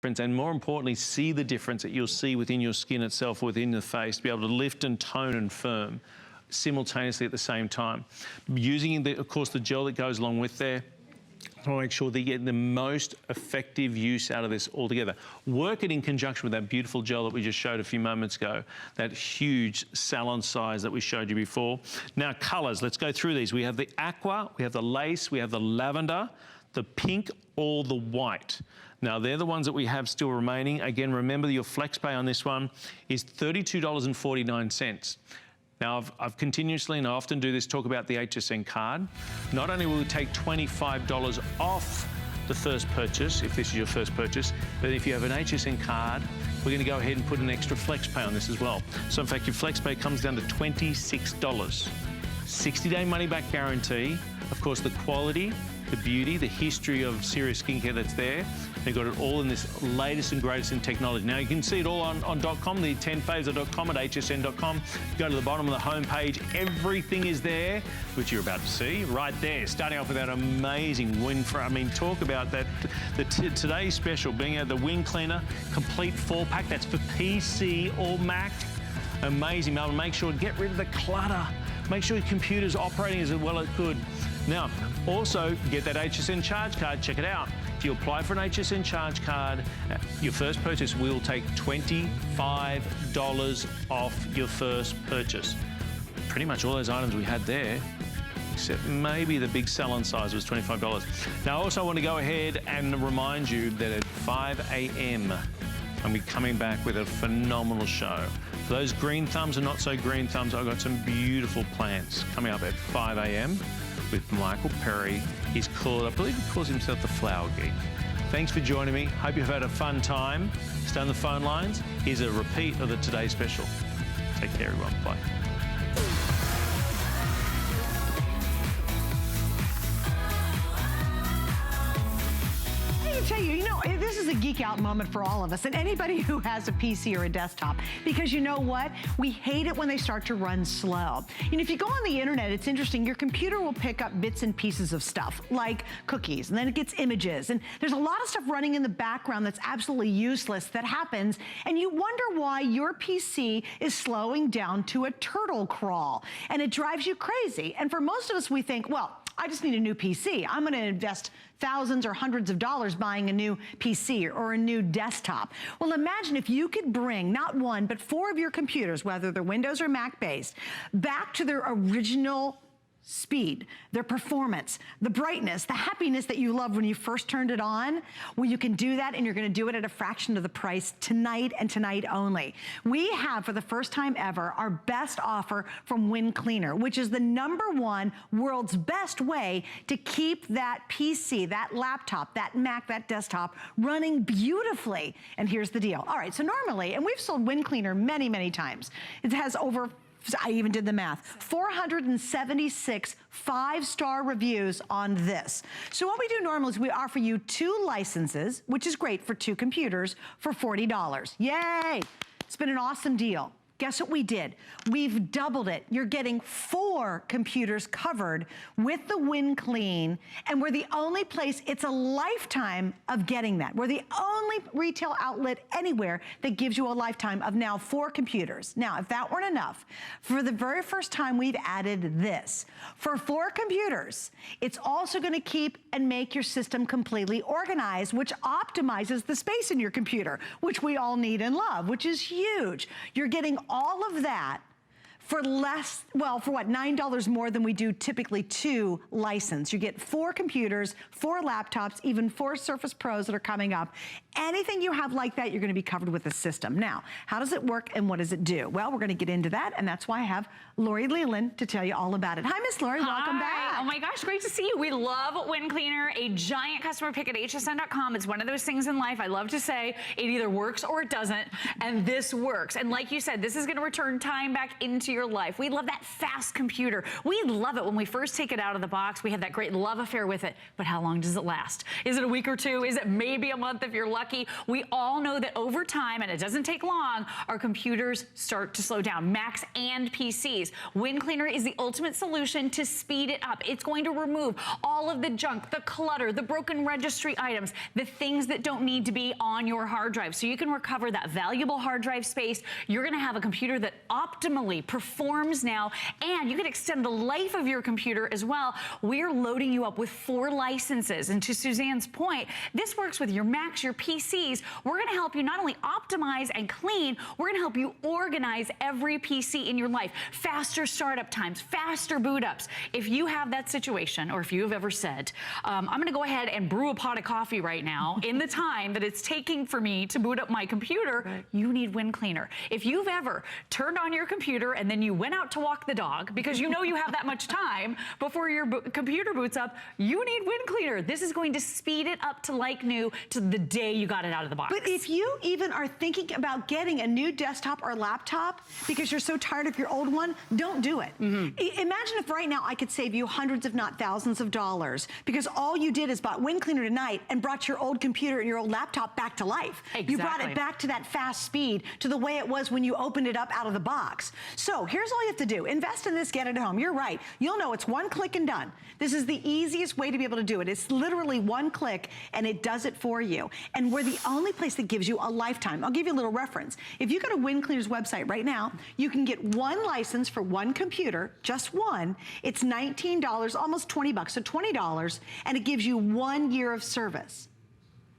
and more importantly, see the difference that you'll see within your skin itself, within the face, to be able to lift and tone and firm simultaneously at the same time. Using, of course, the gel that goes along with there, I want to make sure that you get the most effective use out of this altogether. Work it in conjunction with that beautiful gel that we just showed a few moments ago, that huge salon size that we showed you before. Now, colors, let's go through these. We have the aqua, we have the lace, we have the lavender, the pink, or the white. Now, they're the ones that we have still remaining. Again, remember your flex pay on this one is $32.49. Now, I've continuously, and I often do this, talk about the HSN card. Not only will we take $25 off the first purchase, if this is your first purchase, but if you have an HSN card, we're going to go ahead and put an extra flex pay on this as well. So in fact, your flex pay comes down to $26. 60-day money-back guarantee. Of course, the quality, the beauty, the history of Serious Skincare that's there. They've got it all in this latest and greatest in technology. Now, you can see it all on .com, the 10favs.com at hsn.com. Go to the bottom of the homepage. Everything is there, which you're about to see right there. Starting off with that amazing wing I mean, talk about that. Today's special, being the wing cleaner, complete 4-pack. That's for PC or Mac. Amazing. Now, make sure to get rid of the clutter. Make sure your computer's operating as well as it could. Now, also get that HSN charge card. Check it out. If you apply for an HSN charge card, your first purchase will take $25 off your first purchase. Pretty much all those items we had there, except maybe the big salon size was $25. Now, I also want to go ahead and remind you that at 5 a.m., I'll be coming back with a phenomenal show. For those green thumbs and not so green thumbs, I've got some beautiful plants coming up at 5 a.m. with Michael Perry. He's called, I believe he calls himself the Flower Geek. Thanks for joining me. Hope you've had a fun time. Stay on the phone lines. Here's a repeat of the Today Special. Take care, everyone. Bye. Tell you, this is a geek out moment for all of us and anybody who has a PC or a desktop, because you know what? We hate it when they start to run slow. If you go on the internet, it's interesting. Your computer will pick up bits and pieces of stuff like cookies, and then it gets images, and there's a lot of stuff running in the background that's absolutely useless that happens, and you wonder why your PC is slowing down to a turtle crawl, and it drives you crazy. And for most of us, we think, well, I just need a new PC. I'm gonna invest thousands or hundreds of dollars buying a new PC or a new desktop. Well, imagine if you could bring not one, but 4 of your computers, whether they're Windows or Mac based, back to their original speed, their performance, the brightness, the happiness that you loved when you first turned it on. Well, you can do that, and you're gonna do it at a fraction of the price tonight and tonight only. We have, for the first time ever, our best offer from Win Cleaner, which is the #1 world's best way to keep that PC, that laptop, that Mac, that desktop running beautifully. And here's the deal. All right, so normally, and we've sold Win Cleaner many, many times. It has over, I even did the math, 476 5-star reviews on this. So what we do normally is we offer you 2 licenses, which is great for 2 computers, for $40. Yay! It's been an awesome deal. Guess what we did? We've doubled it. You're getting 4 computers covered with the Win Clean, and we're the only place, it's a lifetime of getting that. We're the only retail outlet anywhere that gives you a lifetime of now 4 computers. Now, if that weren't enough, for the very first time, we've added this. For 4 computers, it's also gonna keep and make your system completely organized, which optimizes the space in your computer, which we all need and love, which is huge. You're getting all of that for less, well, for what, $9 more than we do typically 2 license. You get 4 computers, 4 laptops, even 4 Surface Pros that are coming up. Anything you have like that, you're gonna be covered with the system. Now, how does it work and what does it do? Well, we're gonna get into that, and that's why I have Lori Leland to tell you all about it. Hi, Miss Lori, welcome back. Oh my gosh, great to see you. We love Win Cleaner, a giant customer pick at hsn.com. It's one of those things in life I love to say, it either works or it doesn't, and this works. And like you said, this is gonna return time back into your life. We love that fast computer. We love it when we first take it out of the box. We have that great love affair with it. But how long does it last? Is it a week or two? Is it maybe a month if you're lucky? We all know that over time, and it doesn't take long, our computers start to slow down, Macs and PCs. Wind Cleaner is the ultimate solution to speed it up. It's going to remove all of the junk, the clutter, the broken registry items, the things that don't need to be on your hard drive. So you can recover that valuable hard drive space. You're going to have a computer that optimally performs now, and you can extend the life of your computer as well. We're loading you up with 4 licenses. And to Suzanne's point, this works with your Macs, your PCs. We're going to help you not only optimize and clean, we're going to help you organize every PC in your life. Faster startup times, faster boot ups. If you have that situation, or if you have ever said, I'm going to go ahead and brew a pot of coffee right now in the time that it's taking for me to boot up my computer, you need Wind Cleaner. If you've ever turned on your computer and then you went out to walk the dog because you know you have that much time before your computer boots up, you need Wind Cleaner. This is going to speed it up to like new to the day you got it out of the box. But if you even are thinking about getting a new desktop or laptop because you're so tired of your old one, don't do it. Imagine if right now I could save you hundreds, if not thousands of dollars because all you did is bought Wind Cleaner tonight and brought your old computer and your old laptop back to life. Exactly. You brought it back to that fast speed, to the way it was when you opened it up out of the box. So here's all you have to do. Invest in this, get it at home. You're right. You'll know it's one click and done. This is the easiest way to be able to do it. It's literally one click and it does it for you. And we're the only place that gives you a lifetime. I'll give you a little reference. If you go to Wind Cleaner's website right now, you can get 1 license for 1 computer, just 1. It's $19, almost 20 bucks, so $20, and it gives you 1 year of service.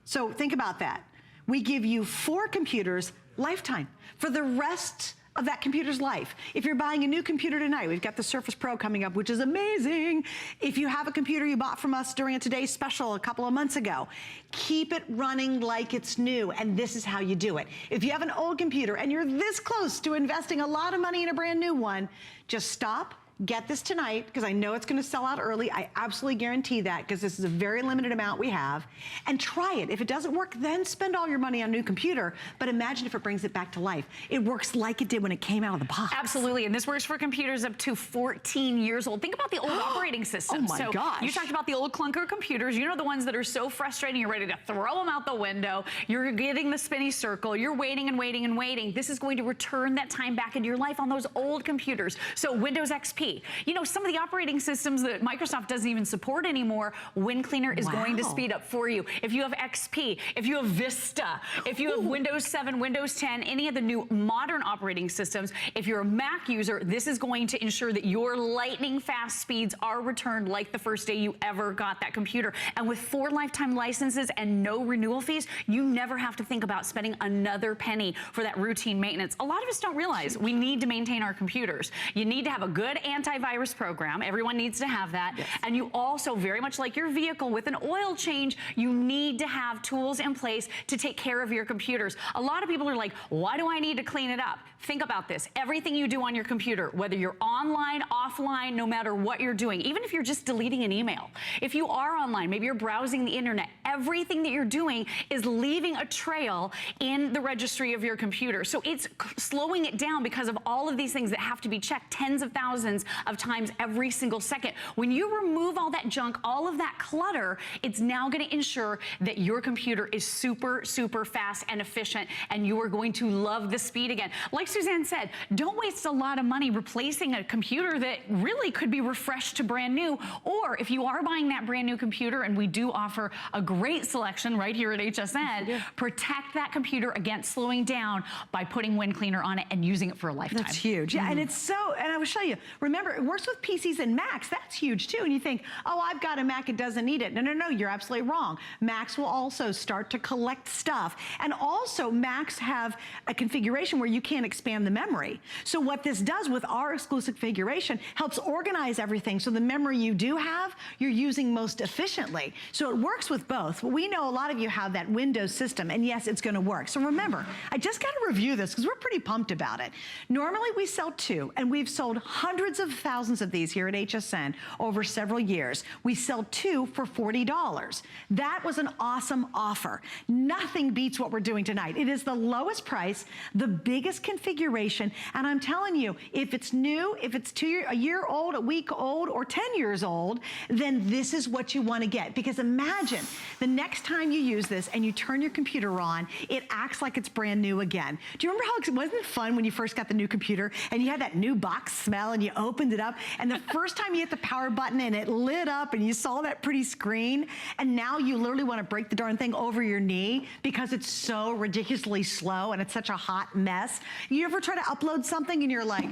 So think about that. We give you 4 computers lifetime for the rest of that computer's life. If you're buying a new computer tonight, we've got the Surface Pro coming up, which is amazing. If you have a computer you bought from us during a Today's Special a couple of months ago, keep it running like it's new, and this is how you do it. If you have an old computer and you're this close to investing a lot of money in a brand new one, just stop. Get this tonight, because I know it's going to sell out early. I absolutely guarantee that, because this is a very limited amount we have. And try it. If it doesn't work, then spend all your money on a new computer. But imagine if it brings it back to life. It works like it did when it came out of the box. Absolutely, and this works for computers up to 14 years old. Think about the old operating system. Oh my gosh. You talked about the old clunker computers. You know, the ones that are so frustrating, you're ready to throw them out the window. You're getting the spinny circle. You're waiting and waiting and waiting. This is going to return that time back into your life on those old computers. So Windows XP. You know, some of the operating systems that Microsoft doesn't even support anymore, Wind Cleaner is going to speed up for you. If you have XP, if you have Vista, if you have Windows 7, Windows 10, any of the new modern operating systems, if you're a Mac user, this is going to ensure that your lightning fast speeds are returned like the first day you ever got that computer. And with 4 lifetime licenses and no renewal fees, you never have to think about spending another penny for that routine maintenance. A lot of us don't realize we need to maintain our computers. You need to have a good antivirus program. Everyone needs to have that. Yes. And you also, very much like your vehicle with an oil change, you need to have tools in place to take care of your computers. A lot of people are like, why do I need to clean it up? Think about this. Everything you do on your computer, whether you're online, offline, no matter what you're doing, even if you're just deleting an email, if you are online, maybe you're browsing the internet, everything that you're doing is leaving a trail in the registry of your computer. So it's slowing it down because of all of these things that have to be checked tens of thousands of times every single second. When you remove all that junk, all of that clutter, it's now going to ensure that your computer is super, super fast and efficient, and you are going to love the speed again. Like Suzanne said, don't waste a lot of money replacing a computer that really could be refreshed to brand new. Or if you are buying that brand new computer, and we do offer a great selection right here at HSN, protect that computer against slowing down by putting Wind Cleaner on it and using it for a lifetime. That's huge. Yeah, and it's so, and I will show you, remember, it works with PCs and Macs. That's huge too. And you think, oh, I've got a Mac, it doesn't need it. No, no, no, you're absolutely wrong. Macs will also start to collect stuff. And also Macs have a configuration where you can't expand the memory. So what this does with our exclusive configuration helps organize everything so the memory you do have, you're using most efficiently. So it works with both. We know a lot of you have that Windows system, and yes, it's gonna work. So remember, I just gotta review this because we're pretty pumped about it. Normally we sell 2, and we've sold hundreds of of thousands of these here at HSN over several years. We sell 2 for $40. That was an awesome offer. Nothing beats what we're doing tonight. It is the lowest price, the biggest configuration, and I'm telling you, if it's new, if it's a year old, a week old, or 10 years old, then this is what you want to get. Because imagine the next time you use this and you turn your computer on, it acts like it's brand new again. Do you remember how, wasn't it fun when you first got the new computer and you had that new box smell and you opened it up and the first time you hit the power button and it lit up and you saw that pretty screen, and now you literally want to break the darn thing over your knee because it's so ridiculously slow and it's such a hot mess. You ever try to upload something and you're like,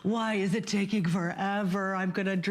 why is it taking forever?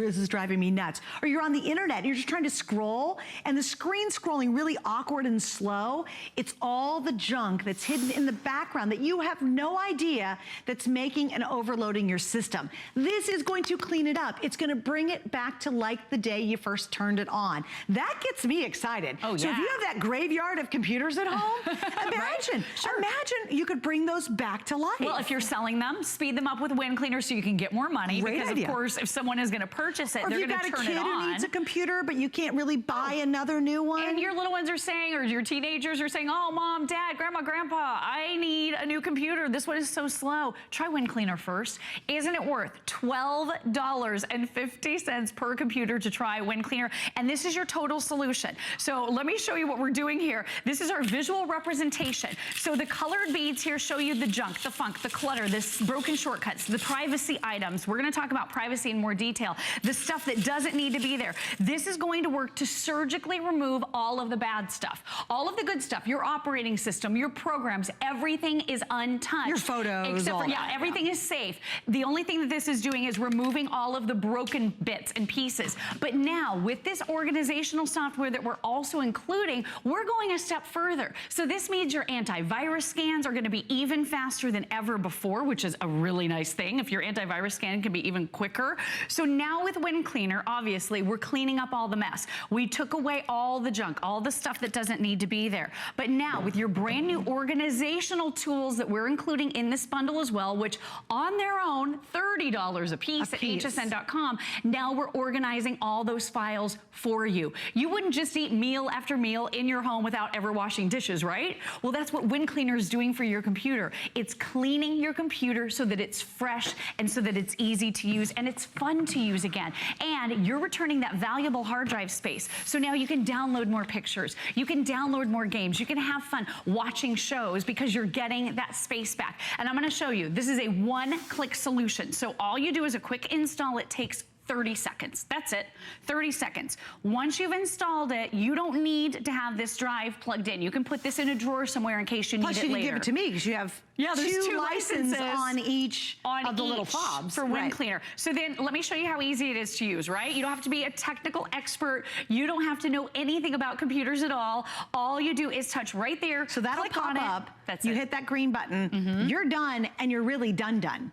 This is driving me nuts. Or you're on the internet and you're just trying to scroll and the screen's scrolling really awkward and slow. It's all the junk that's hidden in the background that you have no idea that's making and overloading your system. This is going to clean it up. It's going to bring it back to like the day you first turned it on. That gets me excited. Oh, So yeah. if you have that graveyard of computers at home, imagine, imagine you could bring those back to life. Well, if you're selling them, speed them up with Wind Cleaner so you can get more money. Great because idea. of course, if someone is going to purchase it, or they're if going you've to got a turn kid it who on. needs a computer, but you can't really buy another new one. And your little ones are saying, or your teenagers are saying, oh, mom, dad, grandma, grandpa, I need a new computer. This one is so slow. Try Wind Cleaner first. Isn't it worth $12.50 per computer to try Wind Cleaner? And this is your total solution. So let me show you what we're doing here. This is our visual representation. So the colored beads here show you the junk, the funk, the clutter, the broken shortcuts, the privacy items. We're going to talk about privacy in more detail. The stuff that doesn't need to be there. This is going to work to surgically remove all of the bad stuff. All of the good stuff, your operating system, your programs, everything is untouched. Your photos, Except all for, that, everything is safe. The only thing that this is doing is removing all of the broken bits and pieces. But now, with this organizational software that we're also including, we're going a step further. So this means your antivirus scans are going to be even faster than ever before, which is a really nice thing. If your antivirus scan can be even quicker. So now with Wind Cleaner, obviously, we're cleaning up all the mess. We took away all the junk, all the stuff that doesn't need to be there. But now, with your brand new organizational tools that we're including in this bundle as well, which on their own, $30 a piece at hsn.com, now we're organizing all those files for you. You wouldn't just eat meal after meal in your home without ever washing dishes, right? Well, that's what Wind Cleaner is doing for your computer. It's cleaning your computer so that it's fresh and so that it's easy to use and it's fun to use again. And you're returning that valuable hard drive space. So now you can download more pictures. You can download more games. You can have fun watching shows because you're getting that space back. And I'm going to show you, this is a one-click solution. So all you do is a quick install. It takes 30 seconds. That's it, 30 seconds. Once you've installed it, you don't need to have this drive plugged in. You can put this in a drawer somewhere in case you need it later. Plus you can give it to me because you have there's two licenses on each of the little fobs. For Wind Cleaner. So then let me show you how easy it is to use, right? You don't have to be a technical expert. You don't have to know anything about computers at all. All you do is touch right there. So that'll click pop on it. up. That's you it. hit that green button. You're done, and you're really done. Done.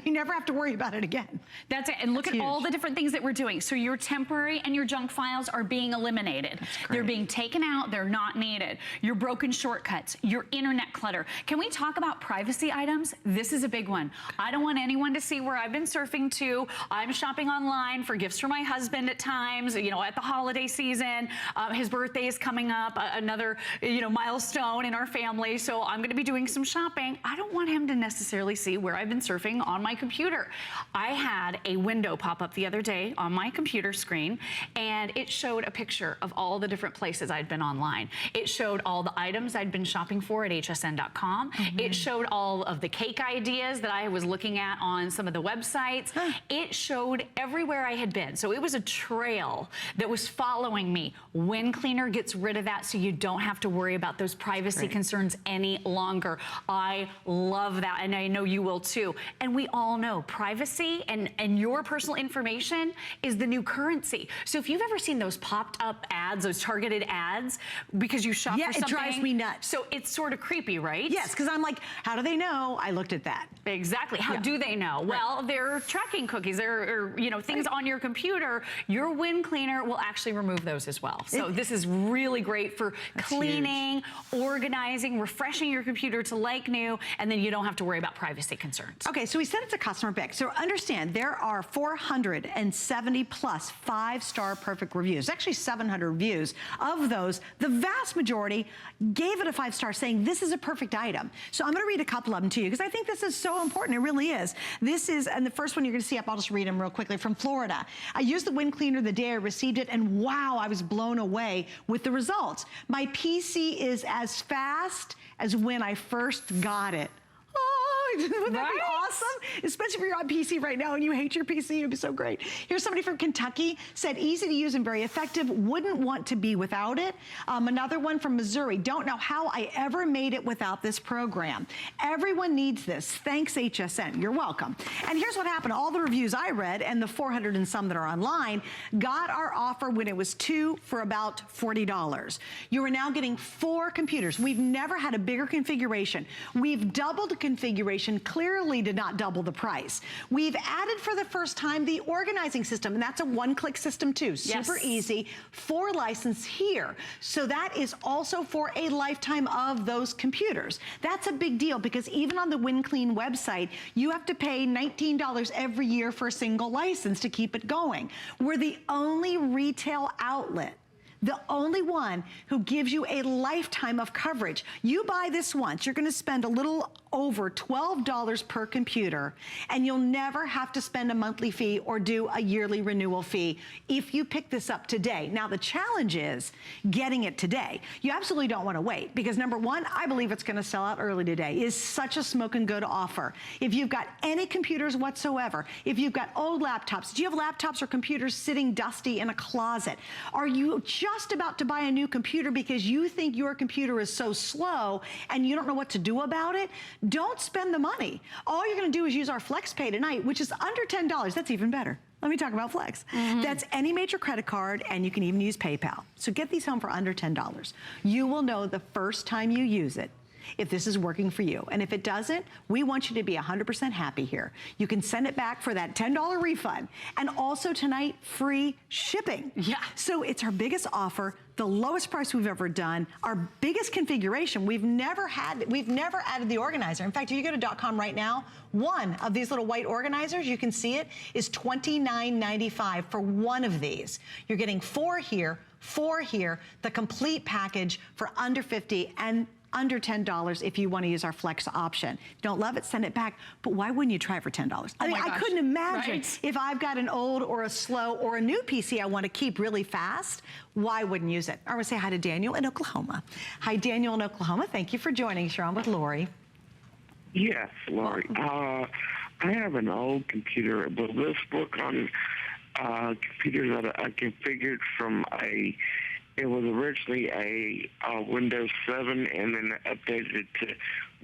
You never have to worry about it again. That's it. And look That's at all huge. the different things that we're doing. So your temporary and your junk files are being eliminated. They're being taken out. They're not needed. Your broken shortcuts, your internet clutter. Can we talk about privacy items? This is a big one. I don't want anyone to see where I've been surfing to. I'm shopping online for gifts for my husband at times, you know, at the holiday season. His birthday is coming up, another, you know, milestone in our family. So I'm going to be doing some shopping. I don't want him to necessarily see where I've been surfing on my computer. I had a window pop up the other day on my computer screen, and it showed a picture of all the different places I'd been online. It showed all the items I'd been shopping for at hsn.com. It showed all of the cake ideas that I was looking at on some of the websites. It showed everywhere I had been. So it was a trail that was following me. Wind Cleaner gets rid of that so you don't have to worry about those privacy concerns any longer. I love that, and I know you will too. And we all know privacy and your personal information automation is the new currency. So if you've ever seen those popped up ads, those targeted ads, because you shop for something. Yeah, it drives me nuts. So it's sort of creepy, right? Yes, because I'm like, how do they know I looked at that? Exactly. How do they know? Right. Well, they're tracking cookies. They're things on your computer. Your Win Cleaner will actually remove those as well. So this is really great for cleaning, organizing, refreshing your computer to like new, and then you don't have to worry about privacy concerns. Okay, so we sent it to customer pick. So understand, there are 470 plus 5-star perfect reviews. Actually 700 reviews. Of those, the vast majority gave it a 5-star, saying this is a perfect item. So I'm going to read a couple of them to you because I think this is so important. It really is. This is, and the first one you're going to see up, I'll just read them real quickly, from Florida. I used the Win Cleaner the day I received it, and wow, I was blown away with the results. My PC is as fast as when I first got it. Wouldn't that be awesome? Especially if you're on PC right now and you hate your PC, it'd be so great. Here's somebody from Kentucky, said easy to use and very effective, wouldn't want to be without it. Another one from Missouri, don't know how I ever made it without this program. Everyone needs this. Thanks, HSN. You're welcome. And here's what happened. All the reviews I read and the 400 and some that are online got our offer when it was 2 for about $40. You are now getting 4 computers. We've never had a bigger configuration. We've doubled the configuration, clearly did not double the price. We've added for the first time the organizing system, and that's a one-click system too. Super easy. 4 license here. So that is also for a lifetime of those computers. That's a big deal because even on the WinClean website, you have to pay $19 every year for a single license to keep it going. We're the only retail outlet, the only one who gives you a lifetime of coverage. You buy this once, you're gonna spend a little over $12 per computer, and you'll never have to spend a monthly fee or do a yearly renewal fee if you pick this up today. Now, the challenge is getting it today. You absolutely don't wanna wait because number one, I believe it's gonna sell out early today. It is such a smoking good offer. If you've got any computers whatsoever, if you've got old laptops, do you have laptops or computers sitting dusty in a closet? Are you just about to buy a new computer because you think your computer is so slow and you don't know what to do about it? Don't spend the money. All you're gonna do is use our FlexPay tonight, which is under $10. That's even better. Let me talk about Flex. That's any major credit card, and you can even use PayPal. So get these home for under $10. You will know the first time you use it if this is working for you. And if it doesn't, we want you to be 100% happy here. You can send it back for that $10 refund. And also tonight, free shipping. Yeah. So it's our biggest offer, the lowest price we've ever done, our biggest configuration. We've never added the organizer. In fact, if you go to .com right now, one of these little white organizers, you can see it, is $29.95 for one of these. You're getting 4 here, 4 here, the complete package for under $50 and under $10 if you want to use our Flex option. If you don't love it, send it back. But why wouldn't you try it for $10? I mean, I couldn't imagine if I've got an old or a slow or a new PC I want to keep really fast, why wouldn't use it? I want to say hi to Daniel in Oklahoma. Hi, Daniel in Oklahoma. Thank you for joining us. You're on with Lori. Yes, Lori. I have an old computer, but this book on computers that I configured from it was originally a Windows 7 and then updated it to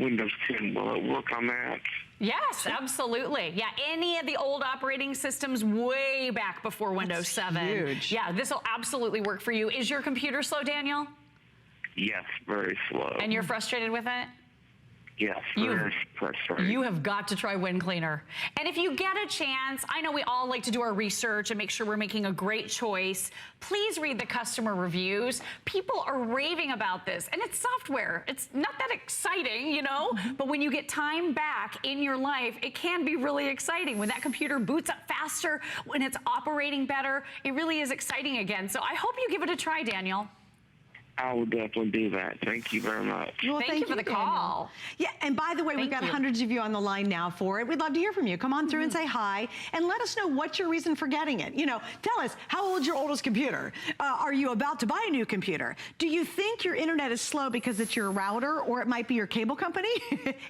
Windows 10. Will it work on that? Yes, absolutely. Yeah, any of the old operating systems way back before Windows 7. Huge. Yeah, this will absolutely work for you. Is your computer slow, Daniel? Yes, very slow. And you're frustrated with it? Yes, very frustrating. You have got to try Win Cleaner. And if you get a chance, I know we all like to do our research and make sure we're making a great choice. Please read the customer reviews. People are raving about this, and it's software. It's not that exciting, you know, but when you get time back in your life, it can be really exciting. When that computer boots up faster, when it's operating better, it really is exciting again. So I hope you give it a try, Daniel. I will definitely do that. Thank you very much. Well, thank you for the call. Yeah, and by the way, we've got hundreds of you on the line now for it. We'd love to hear from you. Come on through and say hi, and let us know what's your reason for getting it. You know, tell us, how old's your oldest computer? Are you about to buy a new computer? Do you think your internet is slow because it's your router, or it might be your cable company?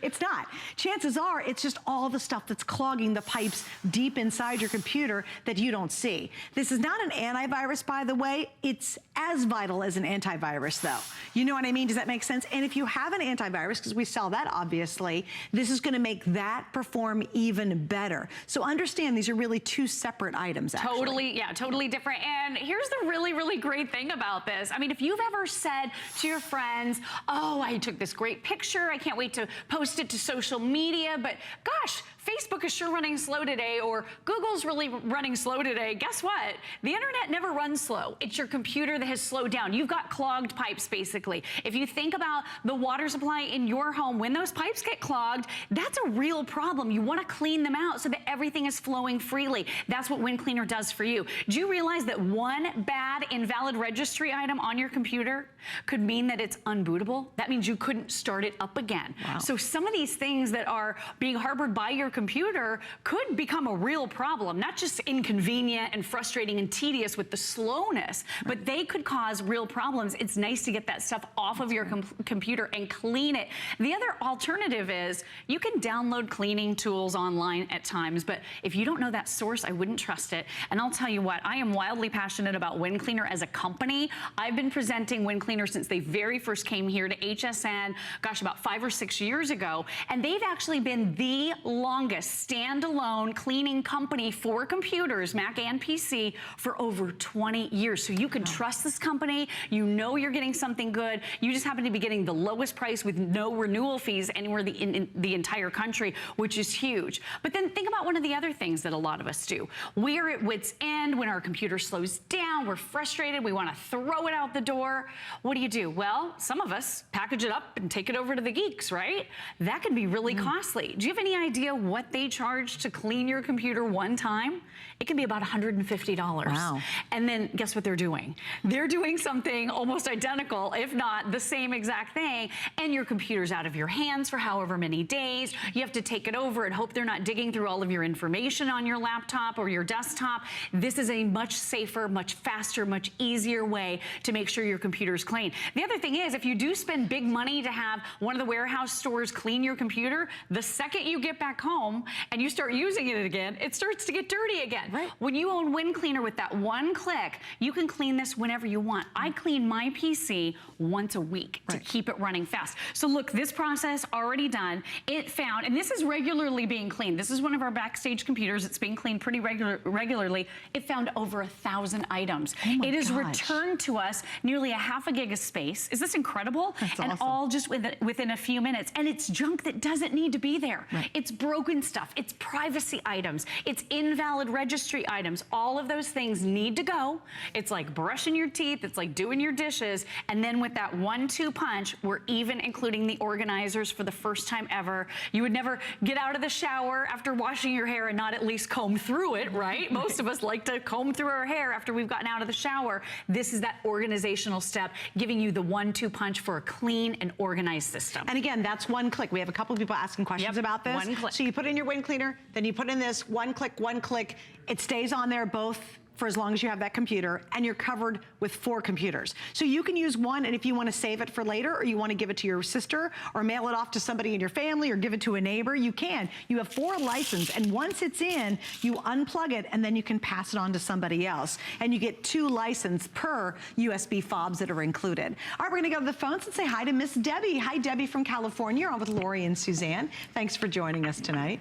It's not. Chances are, it's just all the stuff that's clogging the pipes deep inside your computer that you don't see. This is not an antivirus, by the way. It's as vital as an antivirus. antivirus though. You know what I mean? Does that make sense? And if you have an antivirus, because we sell that obviously, this is gonna make that perform even better. So understand these are really two separate items actually. Totally, yeah, totally different. And here's the really, really great thing about this. I mean, if you've ever said to your friends, oh, I took this great picture, I can't wait to post it to social media, but gosh, Facebook is sure running slow today, or Google's really running slow today. Guess what? The internet never runs slow. It's your computer that has slowed down. You've got clogged pipes, basically. If you think about the water supply in your home, when those pipes get clogged, that's a real problem. You want to clean them out so that everything is flowing freely. That's what Wind Cleaner does for you. Do you realize that one bad invalid registry item on your computer could mean that it's unbootable? That means you couldn't start it up again. Wow. So some of these things that are being harbored by your computer could become a real problem, not just inconvenient and frustrating and tedious with the slowness, but they could cause real problems. It's nice to get that stuff off of your computer and clean it. The other alternative is you can download cleaning tools online at times, but if you don't know that source, I wouldn't trust it. And I'll tell you what, I am wildly passionate about Wind Cleaner as a company. I've been presenting Wind Cleaner since they very first came here to HSN, gosh, about 5 or 6 years ago, and they've actually been the longest standalone cleaning company for computers, Mac and PC, for over 20 years. So you can trust this company. You know you're getting something good. You just happen to be getting the lowest price with no renewal fees anywhere in the entire country, which is huge. But then think about one of the other things that a lot of us do. We're at wit's end when our computer slows down. We're frustrated. We want to throw it out the door. What do? Well, some of us package it up and take it over to the geeks, right? That can be really costly. Do you have any idea what they charge to clean your computer one time? It can be about $150. Wow. And then guess what they're doing? They're doing something almost identical, if not the same exact thing, and your computer's out of your hands for however many days. You have to take it over and hope they're not digging through all of your information on your laptop or your desktop. This is a much safer, much faster, much easier way to make sure your computer's clean. The other thing is, if you do spend big money to have one of the warehouse stores clean your computer, the second you get back home and you start using it again, it starts to get dirty again. Right. When you own Wind Cleaner with that one click, you can clean this whenever you want. I clean my PC once a week to keep it running fast. So look, this process already done. It found, and this is regularly being cleaned. This is one of our backstage computers. It's being cleaned pretty regularly. It found over 1,000 items. It has returned to us nearly a half a gig of space. Is this incredible? That's and awesome. all just within a few minutes. And it's junk that doesn't need to be there. Right. It's broken stuff. It's privacy items. It's invalid registry items. All of those things need to go. It's like brushing your teeth. It's like doing your dishes. And then with that 1-2 punch, we're even including the organizers for the first time ever. You would never get out of the shower after washing your hair and not at least comb through it, right? Most of us like to comb through our hair after we've gotten out of the shower. This is that organizational step, giving you the 1-2 punch for a clean and organized system. And again, that's one click. We have a couple of people asking questions about this. One click. So you put in your Wind Cleaner, then you put in this one click. It stays on there both for as long as you have that computer, and you're covered with 4 computers. So you can use one, and if you want to save it for later, or you want to give it to your sister, or mail it off to somebody in your family, or give it to a neighbor, you can. You have 4 licenses, and once it's in, you unplug it, and then you can pass it on to somebody else. And you get 2 licenses per USB fobs that are included. All right, we're going to go to the phones and say hi to Miss Debbie. Hi, Debbie from California. You're on with Lori and Suzanne. Thanks for joining us tonight.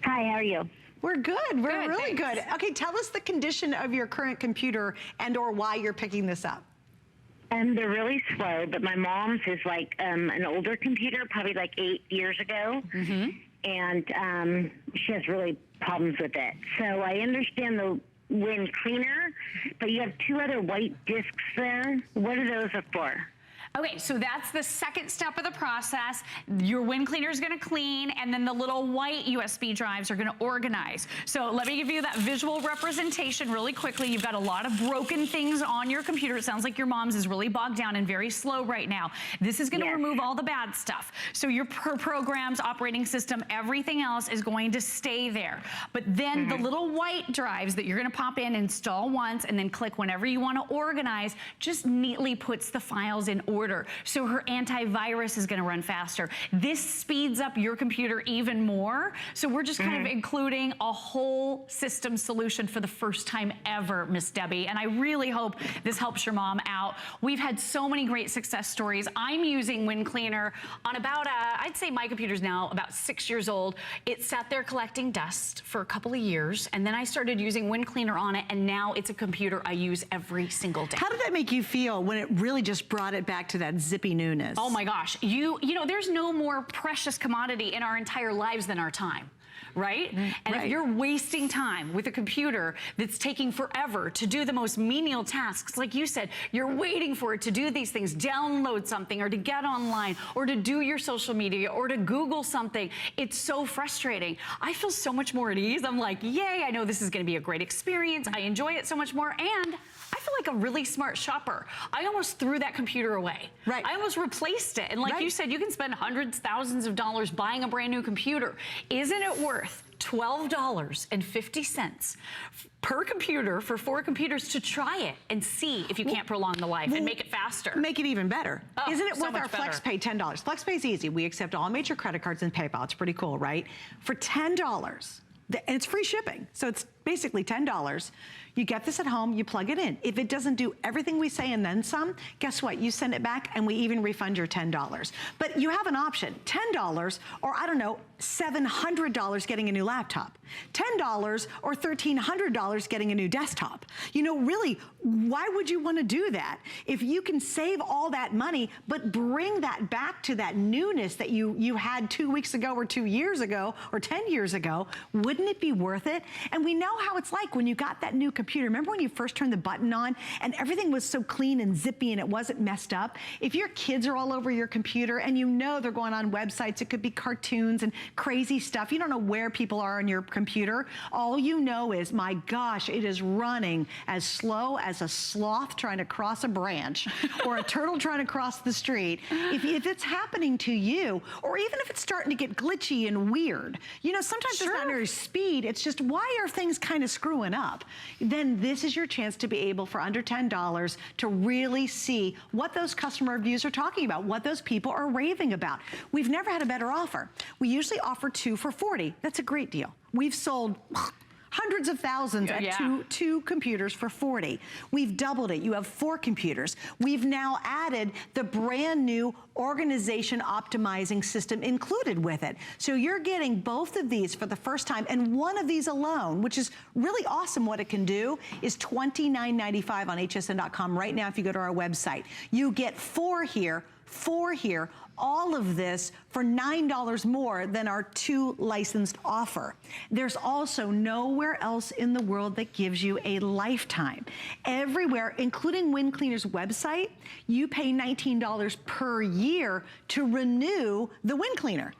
Hi, how are you? We're good. We're Good, really thanks. good. Okay, tell us the condition of your current computer and or why you're picking this up. They're really slow, but my mom's is like an older computer, probably like 8 years ago, and she has really problems with it. So I understand the Wind Cleaner, but you have 2 other white discs there. What are those for? Okay, so that's the second step of the process. Your Wind Cleaner is gonna clean, and then the little white USB drives are gonna organize. So let me give you that visual representation really quickly. You've got a lot of broken things on your computer. It sounds like your mom's is really bogged down and very slow right now. This is gonna remove all the bad stuff. So your programs, operating system, everything else is going to stay there. But then the little white drives that you're gonna pop in, install once, and then click whenever you wanna organize, just neatly puts the files in order shorter, so her antivirus is gonna run faster. This speeds up your computer even more, so we're just kind of including a whole system solution for the first time ever, Miss Debbie, and I really hope this helps your mom out. We've had so many great success stories. I'm using WinCleaner on about, I'd say my computer's now about 6 years old. It sat there collecting dust for a couple of years, and then I started using WinCleaner on it, and now it's a computer I use every single day. How did that make you feel when it really just brought it back to that zippy newness? Oh my gosh, you know, there's no more precious commodity in our entire lives than our time. Right? And if you're wasting time with a computer that's taking forever to do the most menial tasks, like you said, you're waiting for it to do these things, download something or to get online or to do your social media or to Google something. It's so frustrating. I feel so much more at ease. I'm like, yay, I know this is going to be a great experience. I enjoy it so much more. And I feel like a really smart shopper. I almost threw that computer away. Right. I almost replaced it. And like you said, you can spend hundreds, thousands of dollars buying a brand new computer. Isn't it worth $12.50 per computer for 4 computers to try it and see if you can't prolong the life and make it faster? Make it even better. Oh, Isn't it so worth our much better. FlexPay $10? FlexPay is easy. We accept all major credit cards and PayPal. It's pretty cool, right? For $10, and it's free shipping, so it's basically $10. You get this at home, you plug it in. If it doesn't do everything we say and then some, guess what? You send it back and we even refund your $10. But you have an option, $10 or I don't know, $700 getting a new laptop, $10 or $1,300 getting a new desktop. You know, really, why would you want to do that? If you can save all that money, but bring that back to that newness that you had 2 weeks ago or 2 years ago or 10 years ago, wouldn't it be worth it? And we know how it's like when you got that new computer. Remember when you first turned the button on and everything was so clean and zippy and it wasn't messed up? If your kids are all over your computer and you know they're going on websites, it could be cartoons and crazy stuff. You don't know where people are on your computer. All you know is, my gosh, it is running as slow as a sloth trying to cross a branch or a turtle trying to cross the street. If it's happening to you, or even if it's starting to get glitchy and weird, you know, sometimes it's not your speed, it's just why are things kind of screwing up? Then this is your chance to be able, for under $10, to really see what those customer reviews are talking about, what those people are raving about. We've never had a better offer. We usually offer 2 for $40. That's a great deal. We've sold hundreds of thousands at two computers for $40. We've doubled it. You have 4 computers. We've now added the brand new organization optimizing system included with it. So you're getting both of these for the first time, and one of these alone, which is really awesome what it can do, is $29.95 on hsn.com right now if you go to our website. You get 4 here, 4 here, all of this for $9 more than our 2 licensed offer. There's also nowhere else in the world that gives you a lifetime. Everywhere, including WinCleaner's website, you pay $19 per year to renew the WinCleaner.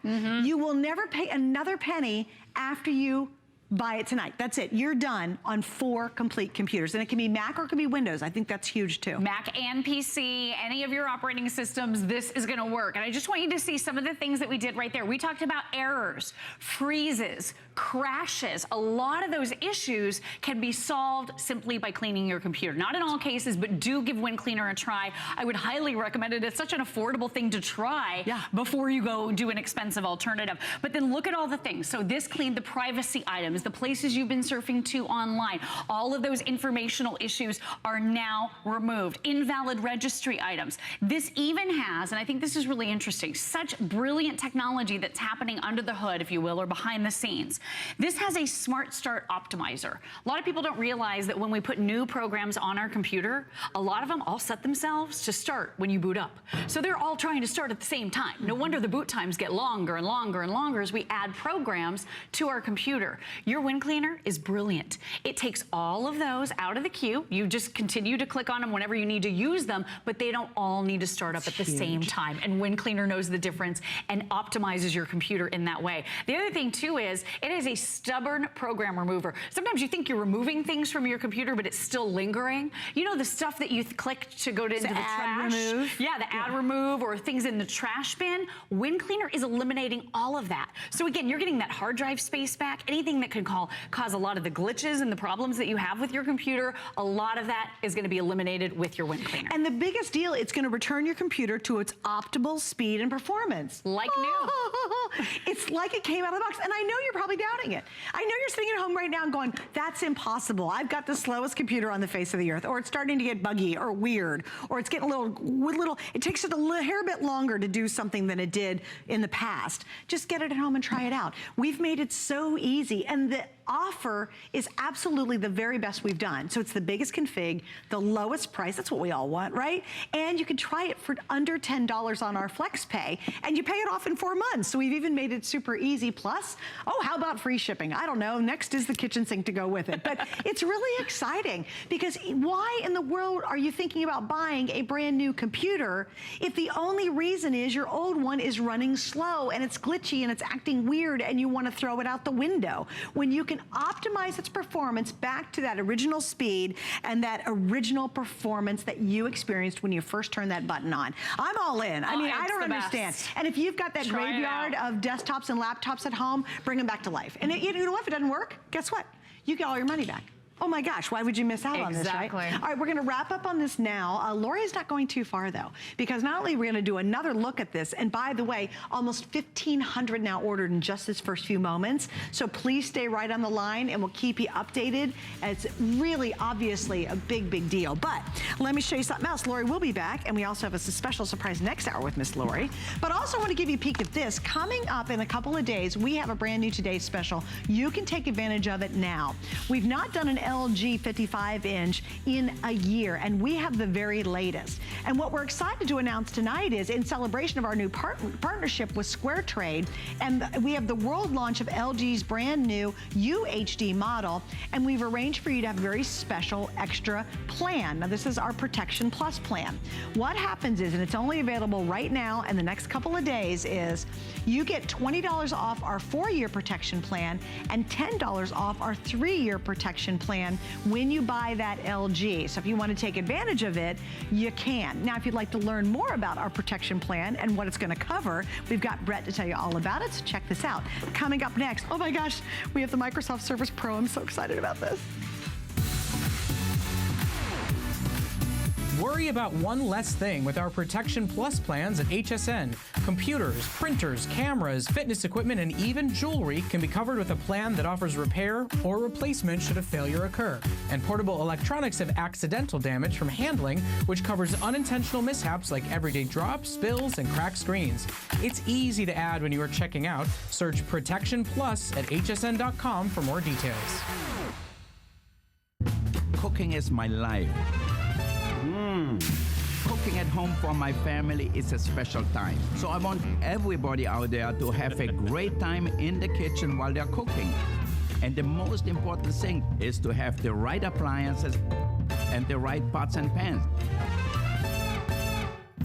You will never pay another penny after you buy it tonight. That's it. You're done on 4 complete computers. And it can be Mac or it can be Windows. I think that's huge too. Mac and PC, any of your operating systems, this is going to work. And I just want you to see some of the things that we did right there. We talked about errors, freezes, crashes. A lot of those issues can be solved simply by cleaning your computer. Not in all cases, but do give WinCleaner a try. I would highly recommend it. It's such an affordable thing to try before you go do an expensive alternative. But then look at all the things. So this cleaned the privacy items, the places you've been surfing to online. All of those informational issues are now removed. Invalid registry items. This even has, and I think this is really interesting, such brilliant technology that's happening under the hood, if you will, or behind the scenes. This has a Smart Start Optimizer. A lot of people don't realize that when we put new programs on our computer, a lot of them all set themselves to start when you boot up. So they're all trying to start at the same time. No wonder the boot times get longer and longer and longer as we add programs to our computer. Your WinCleaner is brilliant. It takes all of those out of the queue. You just continue to click on them whenever you need to use them, but they don't all need to start up at the same time. And WinCleaner knows the difference and optimizes your computer in that way. The other thing too is it is a stubborn program remover. Sometimes you think you're removing things from your computer, but it's still lingering. You know, the stuff that you clicked to go into the trash? Remove. Yeah, the add remove or things in the trash bin. WinCleaner is eliminating all of that. So again, you're getting that hard drive space back. Anything that could can cause a lot of the glitches and the problems that you have with your computer. A lot of that is going to be eliminated with your Wind Cleaner. And the biggest deal, it's going to return your computer to its optimal speed and performance. Like new. It's like it came out of the box. And I know you're probably doubting it. I know you're sitting at home right now and going, that's impossible. I've got the slowest computer on the face of the earth, or it's starting to get buggy or weird, or it's getting a little, it takes it a hair bit longer to do something than it did in the past. Just get it at home and try it out. We've made it so easy, and the offer is absolutely the very best we've done. So it's the biggest config, the lowest price, that's what we all want, right? And you can try it for under $10 on our FlexPay, and you pay it off in 4 months. So we've even made it super easy. Plus, oh, how about free shipping? I don't know, next is the kitchen sink to go with it. But it's really exciting, because why in the world are you thinking about buying a brand new computer if the only reason is your old one is running slow and it's glitchy and it's acting weird and you want to throw it out the window, when you can optimize its performance back to that original speed and that original performance that you experienced when you first turned that button on? I'm all in. I mean, I don't understand. And if you've got that graveyard of desktops and laptops at home, bring them back to life. And you know what? If it doesn't work, guess what? You get all your money back. Oh my gosh, why would you miss out on this, right? All right, we're gonna wrap up on this now. Lori's not going too far though, because not only are we gonna do another look at this, and by the way, almost 1,500 now ordered in just this first few moments, so please stay right on the line and we'll keep you updated. It's really obviously a big, big deal. But let me show you something else. Lori will be back, and we also have a special surprise next hour with Miss Lori. But also want to give you a peek at this. Coming up in a couple of days, we have a brand new Today special. You can take advantage of it now. We've not done an LG 55-inch in a year, and we have the very latest. And what we're excited to announce tonight is, in celebration of our new partnership with Square Trade, and we have the world launch of LG's brand new UHD model, and we've arranged for you to have a very special extra plan. Now, this is our Protection Plus plan. What happens is, and it's only available right now and the next couple of days, is you get $20 off our 4-year protection plan and $10 off our 3-year protection plan when you buy that LG. So if you want to take advantage of it, you can. Now, if you'd like to learn more about our protection plan and what it's going to cover, we've got Brett to tell you all about it, so check this out. Coming up next, oh my gosh, we have the Microsoft Surface Pro. I'm so excited about this. Worry about one less thing with our Protection Plus plans at HSN. Computers, printers, cameras, fitness equipment, and even jewelry can be covered with a plan that offers repair or replacement should a failure occur. And portable electronics have accidental damage from handling, which covers unintentional mishaps like everyday drops, spills, and cracked screens. It's easy to add when you are checking out. Search Protection Plus at hsn.com for more details. Cooking is my life. Cooking at home for my family is a special time. So I want everybody out there to have a great time in the kitchen while they're cooking. And the most important thing is to have the right appliances and the right pots and pans.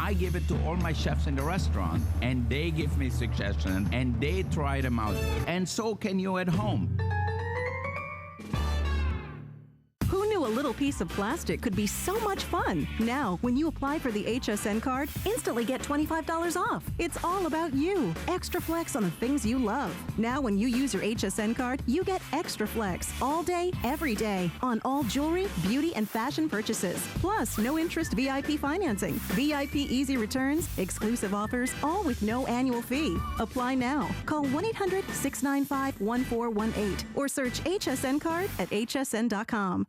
I give it to all my chefs in the restaurant, and they give me suggestions, and they try them out. And so can you at home. Who knew a little piece of plastic could be so much fun? Now, when you apply for the HSN card, instantly get $25 off. It's all about you. Extra flex on the things you love. Now, when you use your HSN card, you get extra flex all day, every day on all jewelry, beauty, and fashion purchases. Plus, no interest VIP financing, VIP easy returns, exclusive offers, all with no annual fee. Apply now. Call 1-800-695-1418 or search HSN card at hsn.com.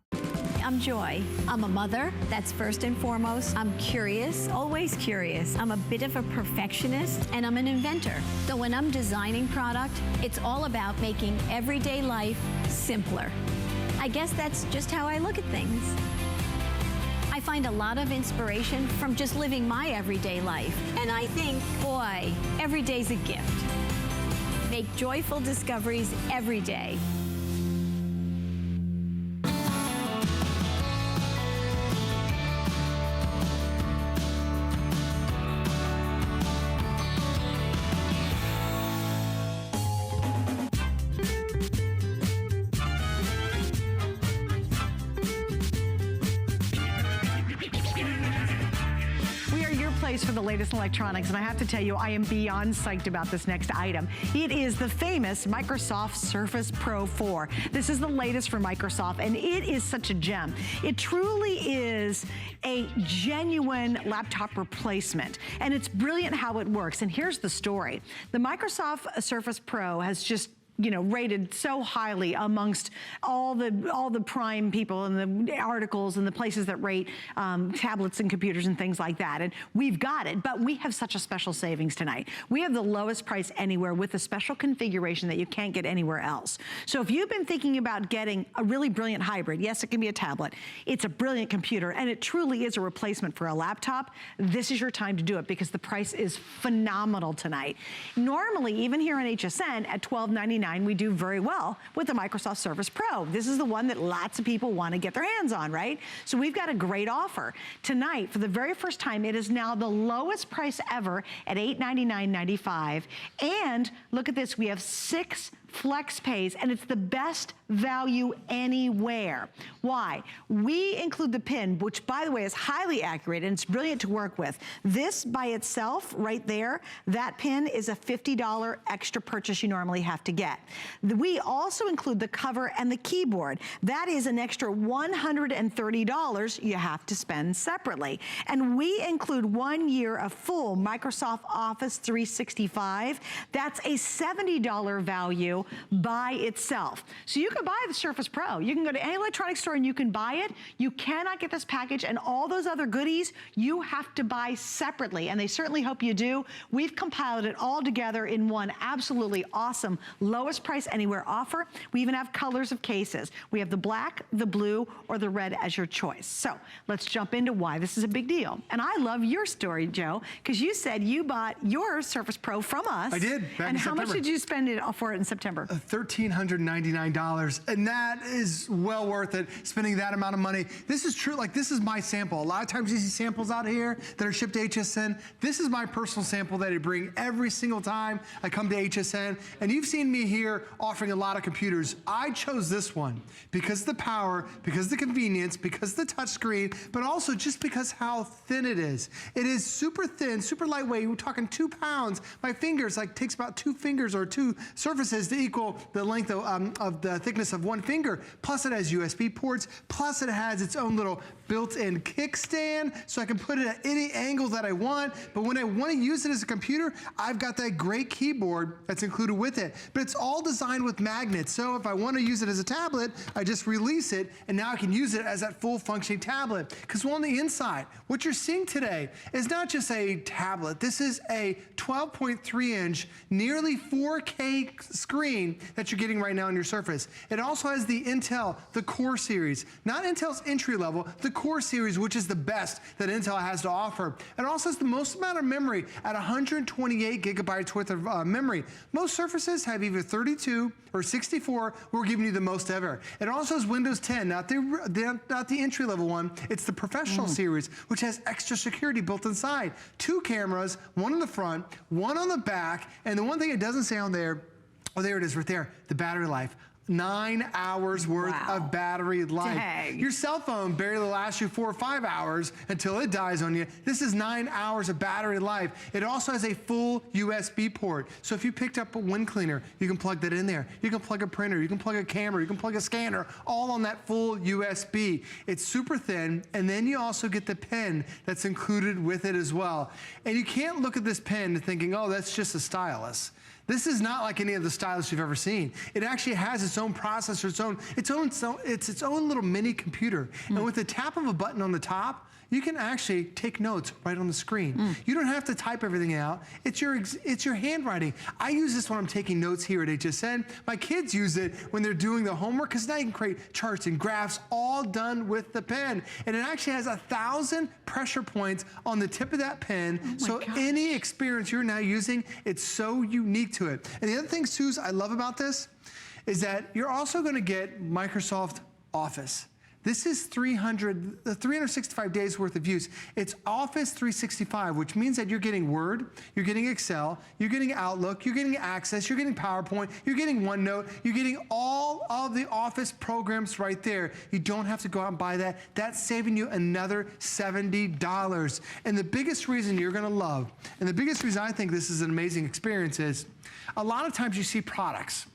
I'm Joy. I'm a mother, that's first and foremost. I'm curious, always curious. I'm a bit of a perfectionist, and I'm an inventor. So when I'm designing product, it's all about making everyday life simpler. I guess that's just how I look at things. I find a lot of inspiration from just living my everyday life. And I think, boy, every day's a gift. Make joyful discoveries every day. place for the latest electronics, and I have to tell you, I am beyond psyched about this next item. It is the famous Microsoft Surface Pro 4. This is the latest from Microsoft, and it is such a gem. It truly is a genuine laptop replacement, and it's brilliant how it works. And here's the story. The Microsoft Surface Pro has just rated so highly amongst all the prime people and the articles and the places that rate tablets and computers and things like that. And we've got it, but we have such a special savings tonight. We have the lowest price anywhere with a special configuration that you can't get anywhere else. So if you've been thinking about getting a really brilliant hybrid, yes, it can be a tablet, it's a brilliant computer, and it truly is a replacement for a laptop, this is your time to do it because the price is phenomenal tonight. Normally, even here on HSN at $12.99, we do very well with the Microsoft Surface Pro. This is the one that lots of people want to get their hands on, right? So we've got a great offer. Tonight, for the very first time, it is now the lowest price ever at $899.95. And look at this, we have 6 flex pays, and it's the best value anywhere. Why? We include the pin, which by the way is highly accurate and it's brilliant to work with. This by itself right there, that pin is a $50 extra purchase you normally have to get. We also include the cover and the keyboard. That is an extra $130 you have to spend separately. And we include 1 year of full Microsoft Office 365. That's a $70 value by itself. So you can buy the Surface Pro. You can go to any electronics store and you can buy it. You cannot get this package and all those other goodies you have to buy separately, and they certainly hope you do. We've compiled it all together in one absolutely awesome lowest price anywhere offer. We even have colors of cases. We have the black, the blue, or the red as your choice. So let's jump into why this is a big deal. And I love your story, Joe, because you said you bought your Surface Pro from us. I did, back in And how much September. did you spend for it in September? $1,399, and that is well worth it, spending that amount of money. This is true, like this is my sample. A lot of times you see samples out here that are shipped to HSN. This is my personal sample that I bring every single time I come to HSN, and you've seen me here offering a lot of computers. I chose this one because of the power, because of the convenience, because of the touchscreen, but also just because how thin it is. It is super thin, super lightweight. We're talking 2 pounds. My fingers takes about 2 fingers or 2 surfaces to equal the length of the thickness of 1 finger. Plus it has USB ports. Plus it has its own little built-in kickstand, so I can put it at any angle that I want. But when I want to use it as a computer, I've got that great keyboard that's included with it. But it's all designed with magnets. So if I want to use it as a tablet, I just release it, and now I can use it as that full functioning tablet. Because on the inside, what you're seeing today is not just a tablet. This is a 12.3-inch, nearly 4K screen that you're getting right now on your Surface. It also has the Intel, the Core series. Not Intel's entry level, the Core series, which is the best that Intel has to offer. It also has the most amount of memory at 128 gigabytes worth of memory. Most Surfaces have either 32 or 64. We're giving you the most ever. It also has Windows 10, not the entry level one. It's the Professional series, which has extra security built inside. 2 cameras, 1 in the front, 1 on the back, and the one thing it doesn't say on there, oh, there it is right there, the battery life. 9 hours worth of battery life. Dang. Your cell phone barely lasts you 4 or 5 hours until it dies on you. This is 9 hours of battery life. It also has a full USB port. So if you picked up a wind cleaner, you can plug that in there. You can plug a printer, you can plug a camera, you can plug a scanner, all on that full USB. It's super thin, and then you also get the pen that's included with it as well. And you can't look at this pen thinking, oh, that's just a stylus. This is not like any of the stylus you've ever seen. It actually has its own processor, it's its own little mini computer. And with the tap of a button on the top, you can actually take notes right on the screen. You don't have to type everything out. It's your handwriting. I use this when I'm taking notes here at HSN. My kids use it when they're doing the homework because now you can create charts and graphs all done with the pen. And it actually has 1,000 pressure points on the tip of that pen. So any experience you're now using, it's so unique to it. And the other thing, Suze, I love about this is that you're also going to get Microsoft Office. This is 365 days worth of use. It's Office 365, which means that you're getting Word, you're getting Excel, you're getting Outlook, you're getting Access, you're getting PowerPoint, you're getting OneNote, you're getting all of the Office programs right there. You don't have to go out and buy that. That's saving you another $70. And the biggest reason you're gonna love, and the biggest reason I think this is an amazing experience is, a lot of times you see products.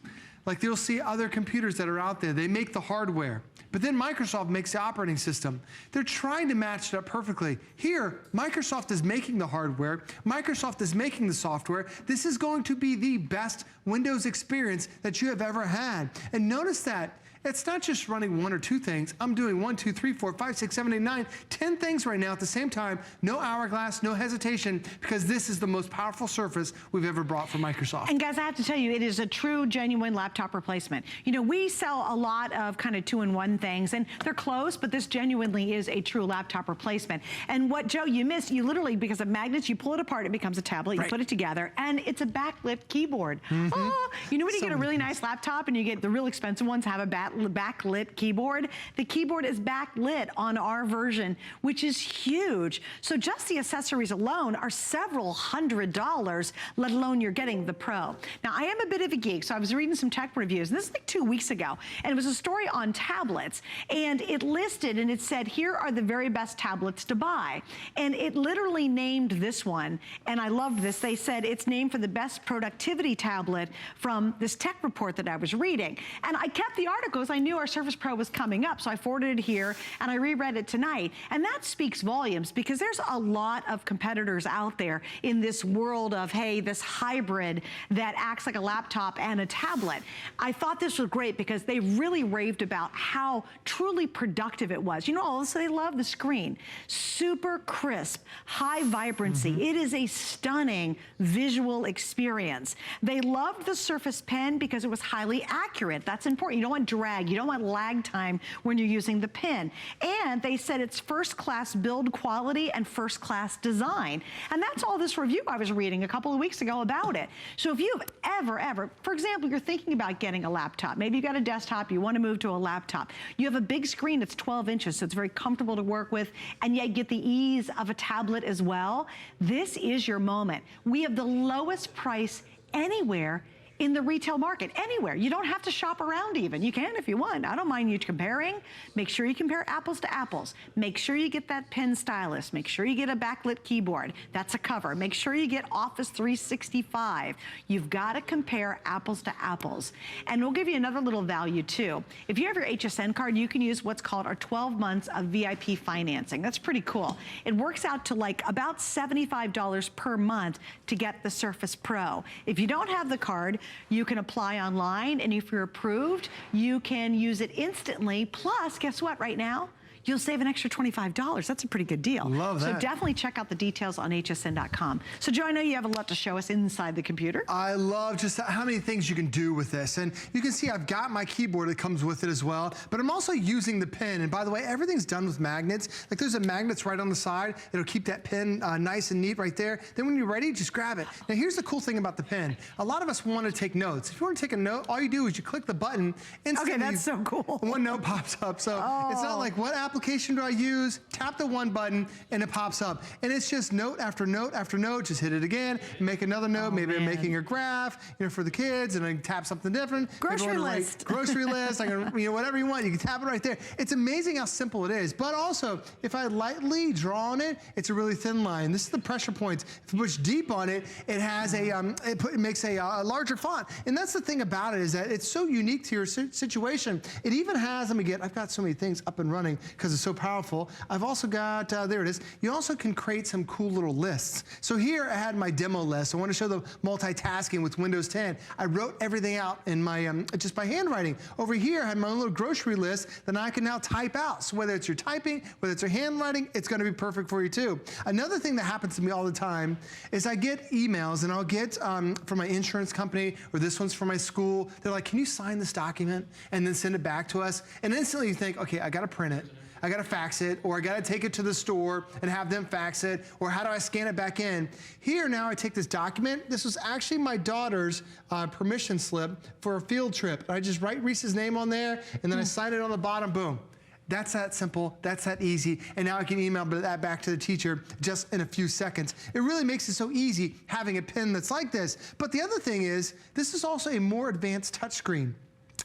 Like you'll see other computers that are out there, they make the hardware, but then Microsoft makes the operating system. They're trying to match it up perfectly. Here, Microsoft is making the hardware, Microsoft is making the software. This is going to be the best Windows experience that you have ever had. And notice that it's not just running one or two things. I'm doing 1, 2, 3, 4, 5, 6, 7, 8, 9, 10 things right now at the same time. No hourglass, no hesitation, because this is the most powerful Surface we've ever brought from Microsoft. And guys, I have to tell you, it is a true, genuine laptop replacement. You know, we sell a lot of kind of two-in-one things, and they're close, but this genuinely is a true laptop replacement. And what, Joe, you missed, you literally, because of magnets, you pull it apart, it becomes a tablet, you put it together, and it's a backlit keyboard. Oh, you know when you get a really nice laptop and you get the real expensive ones have a backlit keyboard? The keyboard is backlit on our version, which is huge. So just the accessories alone are several $100s, let alone you're getting the Pro. Now, I am a bit of a geek, so I was reading some tech reviews, and this is like 2 weeks ago, and it was a story on tablets, and it listed and it said, here are the very best tablets to buy. And it literally named this one, and I loved this. They said it's named for the best productivity tablet from this tech report that I was reading. And I kept the articles. I knew our Surface Pro was coming up, so I forwarded it here, and I reread it tonight. And that speaks volumes, because there's a lot of competitors out there in this world of, hey, this hybrid that acts like a laptop and a tablet. I thought this was great because they really raved about how truly productive it was. You know, also they love the screen. Super crisp, high vibrancy. It is a stunning visual experience. They loved the Surface Pen because it was highly accurate. That's important. You don't want drag. You don't want lag time when you're using the pen. And they said it's first-class build quality and first-class design. And that's all this review I was reading a couple of weeks ago about it. So if you've ever, for example, you're thinking about getting a laptop, maybe you've got a desktop, you want to move to a laptop, you have a big screen that's 12 inches, so it's very comfortable to work with, and yet get the ease of a tablet as well, this is your moment. We have the lowest price anywhere in the retail market, anywhere. You don't have to shop around even. You can if you want. I don't mind you comparing. Make sure you compare apples to apples. Make sure you get that pen stylus. Make sure you get a backlit keyboard. That's a cover. Make sure you get Office 365. You've got to compare apples to apples. And we'll give you another little value too. If you have your HSN card, you can use what's called our 12 months of VIP financing. That's pretty cool. It works out to like about $75 per month to get the Surface Pro. If you don't have the card, you can apply online, and if you're approved, you can use it instantly. Plus, guess what, right now? You'll save an extra $25. That's a pretty good deal. Love that. So definitely check out the details on hsn.com. So Joe, I know you have a lot to show us inside the computer. I love just how many things you can do with this. And you can see I've got my keyboard that comes with it as well, but I'm also using the pen. And by the way, everything's done with magnets. Like there's a magnets right on the side. It'll keep that pen nice and neat right there. Then when you're ready, just grab it. Now here's the cool thing about the pen. A lot of us want to take notes. If you want to take a note, all you do is you click the button. Instantly, okay, that's so cool. One note pops up. So it's not like, what application do I use? Tap the one button and it pops up. And it's just note after note after note. Just hit it again, make another note. Maybe I'm making a graph, you know, for the kids, and I tap something different. Grocery list. Grocery list. I can, you know, whatever you want. You can tap it right there. It's amazing how simple it is. But also, if I lightly draw on it, it's a really thin line. This is the pressure points. If you push deep on it, it has a it makes a larger font. And that's the thing about it, is that it's so unique to your situation. It even has, let me get, I've got so many things up and running because it's so powerful. I've also got, there it is. You also can create some cool little lists. So here I had my demo list. I want to show the multitasking with Windows 10. I wrote everything out in my, just by handwriting. Over here I had my own little grocery list that I can now type out. So whether it's your typing, whether it's your handwriting, it's going to be perfect for you too. Another thing that happens to me all the time is I get emails, and I'll get from my insurance company, or this one's from my school. They're like, can you sign this document and then send it back to us? And instantly you think, okay, I got to print it. I gotta fax it, or I gotta take it to the store and have them fax it, or how do I scan it back in? Here now I take this document. This was actually my daughter's permission slip for a field trip. I just write Reese's name on there, and then I sign it on the bottom, boom. That's that simple, that's that easy, and now I can email that back to the teacher just in a few seconds. It really makes it so easy having a pen that's like this. But the other thing is, this is also a more advanced touchscreen.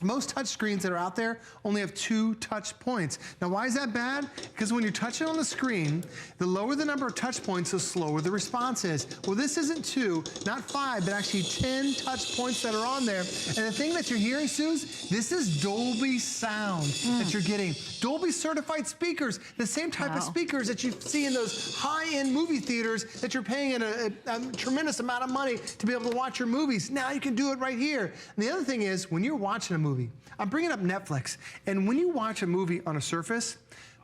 Most touch screens that are out there only have 2 touch points. Now, why is that bad? Because when you're touching on the screen, the lower the number of touch points, the slower the response is. Well, this isn't 2, not 5, but actually 10 touch points that are on there. And the thing that you're hearing, Suze, this is Dolby sound that you're getting. Dolby certified speakers, the same type of speakers that you see in those high-end movie theaters that you're paying a tremendous amount of money to be able to watch your movies. Now you can do it right here. And the other thing is, when you're watching a movie, I'm bringing up Netflix, and when you watch a movie on a Surface,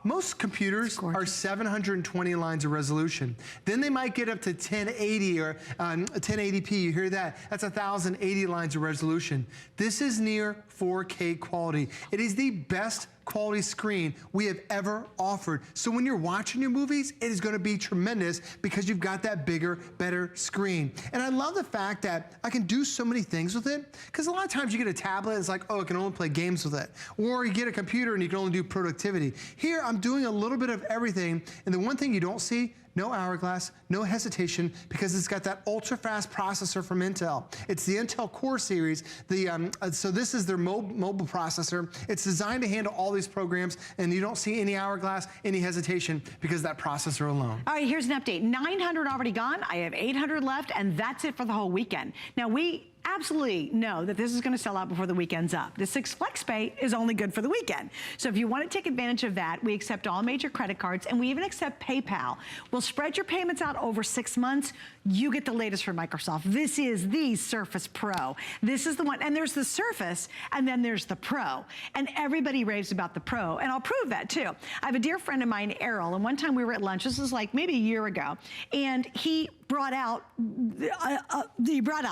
most computers are 720 lines of resolution. Then they might get up to 1080 or 1080p. You hear that? That's 1,080 lines of resolution. This is near 4K quality. It is the best quality screen we have ever offered. So when you're watching your movies, it is going to be tremendous because you've got that bigger, better screen. And I love the fact that I can do so many things with it, because a lot of times you get a tablet, it's like, oh, I can only play games with it. Or you get a computer and you can only do productivity. Here, I'm doing a little bit of everything, and the one thing you don't see, no hourglass, no hesitation, because it's got that ultra-fast processor from Intel. It's the Intel Core series. So this is their mobile processor. It's designed to handle all these programs, and you don't see any hourglass, any hesitation, because of that processor alone. All right, here's an update. 900 already gone. I have 800 left, and that's it for the whole weekend. Now, we absolutely know that this is going to sell out before the weekend's up. The 6 FlexPay is only good for the weekend. So if you want to take advantage of that, we accept all major credit cards, and we even accept PayPal. We'll spread your payments out over 6 months. You get the latest from Microsoft. This is the Surface Pro. This is the one, and there's the Surface, and then there's the Pro. And everybody raves about the Pro, and I'll prove that too. I have a dear friend of mine, Errol, and one time we were at lunch, this was like maybe a year ago, and he brought out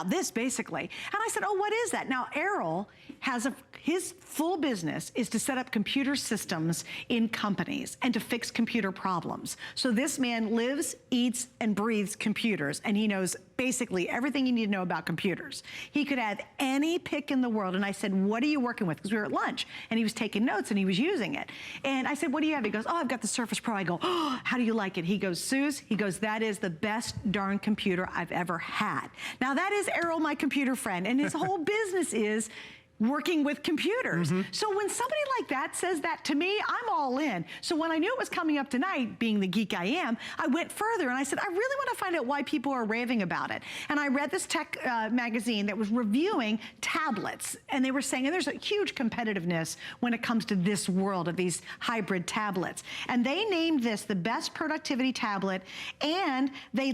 this basically. And I said, oh, what is that? Now, Errol has his full business is to set up computer systems in companies and to fix computer problems. So this man lives, eats, and breathes computers, and he knows basically everything you need to know about computers. He could have any pick in the world, and I said, what are you working with? Because we were at lunch, and he was taking notes, and he was using it. And I said, what do you have? He goes, oh, I've got the Surface Pro. I go, oh, how do you like it? He goes, Suze, he goes, that is the best darn computer I've ever had. Now, that is Errol, my computer friend, and his whole business is working with computers. So when somebody like that says that to me, I'm all in. So when I knew it was coming up tonight, being the geek I am, I went further and I said, I really want to find out why people are raving about it. And I read this tech magazine that was reviewing tablets, and they were saying, and there's a huge competitiveness when it comes to this world of these hybrid tablets. And they named this the best productivity tablet, and they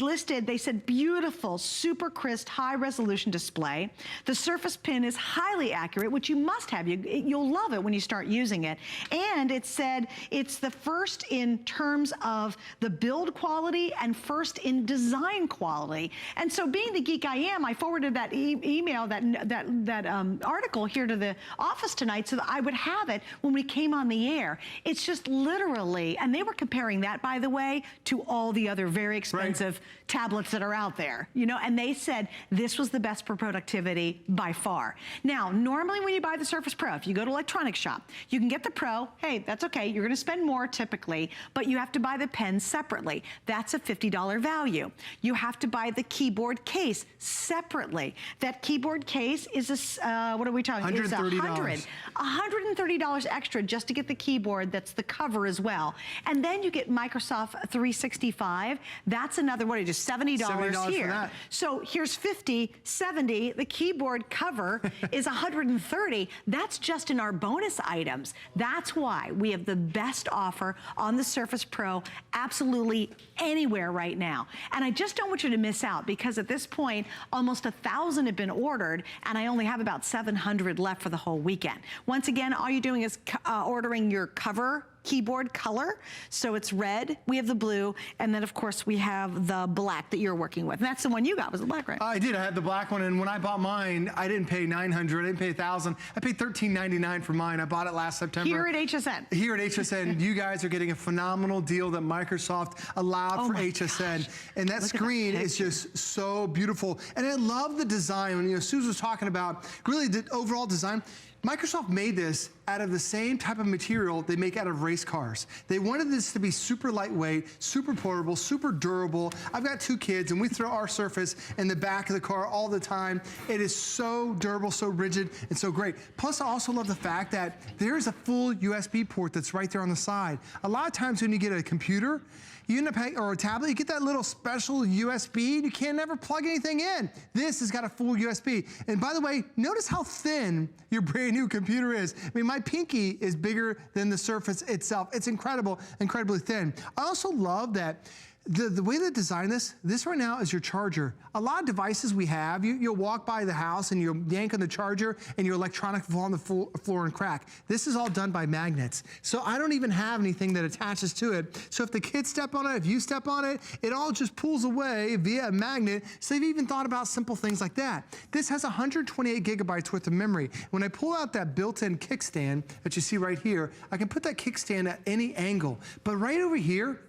said beautiful, super crisp, high resolution display. The Surface Pen is highly accurate, which you must have. You'll love it when you start using it. And it said it's the first in terms of the build quality and first in design quality. And so being the geek I am, I forwarded that email, that article here to the office tonight so that I would have it when we came on the air. It's just literally, and they were comparing that, by the way, to all the other very expensive tablets that are out there, you know, and they said this was the best for productivity by far. Now, normally when you buy the Surface Pro, if you go to electronics shop, you can get the Pro. Hey, that's okay. You're going to spend more typically, but you have to buy the pen separately. That's a $50 value. You have to buy the keyboard case separately. That keyboard case is what are we talking? $130. $130 extra just to get the keyboard. That's the cover as well. And then you get Microsoft 365. That's another, what is it, $70 here. For that. So here's 50, 70. The keyboard cover is 130. That's just in our bonus items. That's why we have the best offer on the Surface Pro absolutely anywhere right now. And I just don't want you to miss out, because at this point, almost 1,000 have been ordered, and I only have about 700 left for the whole weekend. Once again, all you're doing is ordering your cover keyboard color. So it's red, we have the blue, and then of course we have the black that you're working with. And that's the one you got, was the black, right? I did, I had the black one, and when I bought mine, I didn't pay $900, I didn't pay $1,000. I paid $13.99 for mine. I bought it last September. Here at HSN. Here at HSN, you guys are getting a phenomenal deal that Microsoft allowed for HSN. Gosh. And that screen is just so beautiful. And I love the design. When, you know, Suze was talking about really the overall design. Microsoft made this out of the same type of material they make out of race cars. They wanted this to be super lightweight, super portable, super durable. I've got 2 kids and we throw our Surface in the back of the car all the time. It is so durable, so rigid, and so great. Plus, I also love the fact that there is a full USB port that's right there on the side. A lot of times when you get a computer, you end up or a tablet, you get that little special USB, and you can't never plug anything in. This has got a full USB. And by the way, notice how thin your brand new computer is. I mean, my pinky is bigger than the Surface itself. It's incredible, incredibly thin. I also love that the way they designed this right now is your charger. A lot of devices we have, you'll walk by the house and you'll yank on the charger and your electronic will fall on the floor and crack. This is all done by magnets. So I don't even have anything that attaches to it. So if the kids step on it, if you step on it, it all just pulls away via a magnet. So they've even thought about simple things like that. This has 128 gigabytes worth of memory. When I pull out that built-in kickstand that you see right here, I can put that kickstand at any angle. But right over here,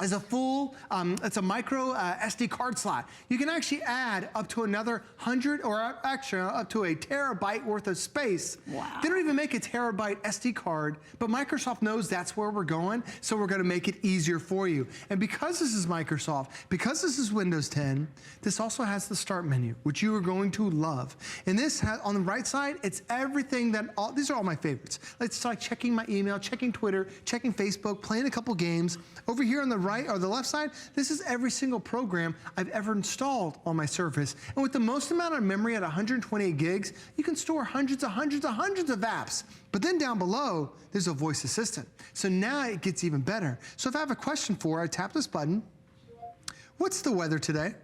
is a full, it's a micro SD card slot. You can actually add up to another 100 or extra up to a terabyte worth of space. Wow. They don't even make a terabyte SD card, but Microsoft knows that's where we're going, so we're gonna make it easier for you. And because this is Microsoft, because this is Windows 10, this also has the start menu, which you are going to love. And this has, on the right side, it's everything that, these are all my favorites. It's like checking my email, checking Twitter, checking Facebook, playing a couple games. Over here on the right or the left side, this is every single program I've ever installed on my Surface. And with the most amount of memory at 128 gigs, you can store hundreds of apps. But then down below, there's a voice assistant. So now it gets even better. So if I have a question for her, I tap this button. What's the weather today?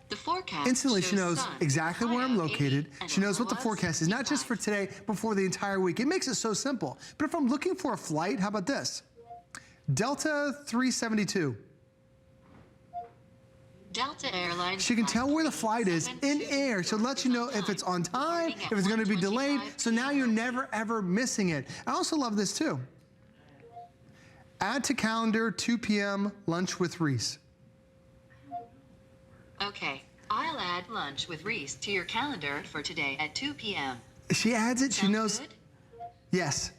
The forecast instantly she knows sun, exactly where I'm located. She knows what the low forecast is, not just for today, but for the entire week. It makes it so simple. But if I'm looking for a flight, how about this? Delta 372. Delta Airlines. She can tell where the flight is in air. She'll let you know if it's on time, if it's going to be delayed. So now you're never, ever missing it. I also love this too. Add to calendar 2 p.m. lunch with Reese. Okay, I'll add lunch with Reese to your calendar for today at 2 p.m. She adds it, she Sounds knows. good? Yes.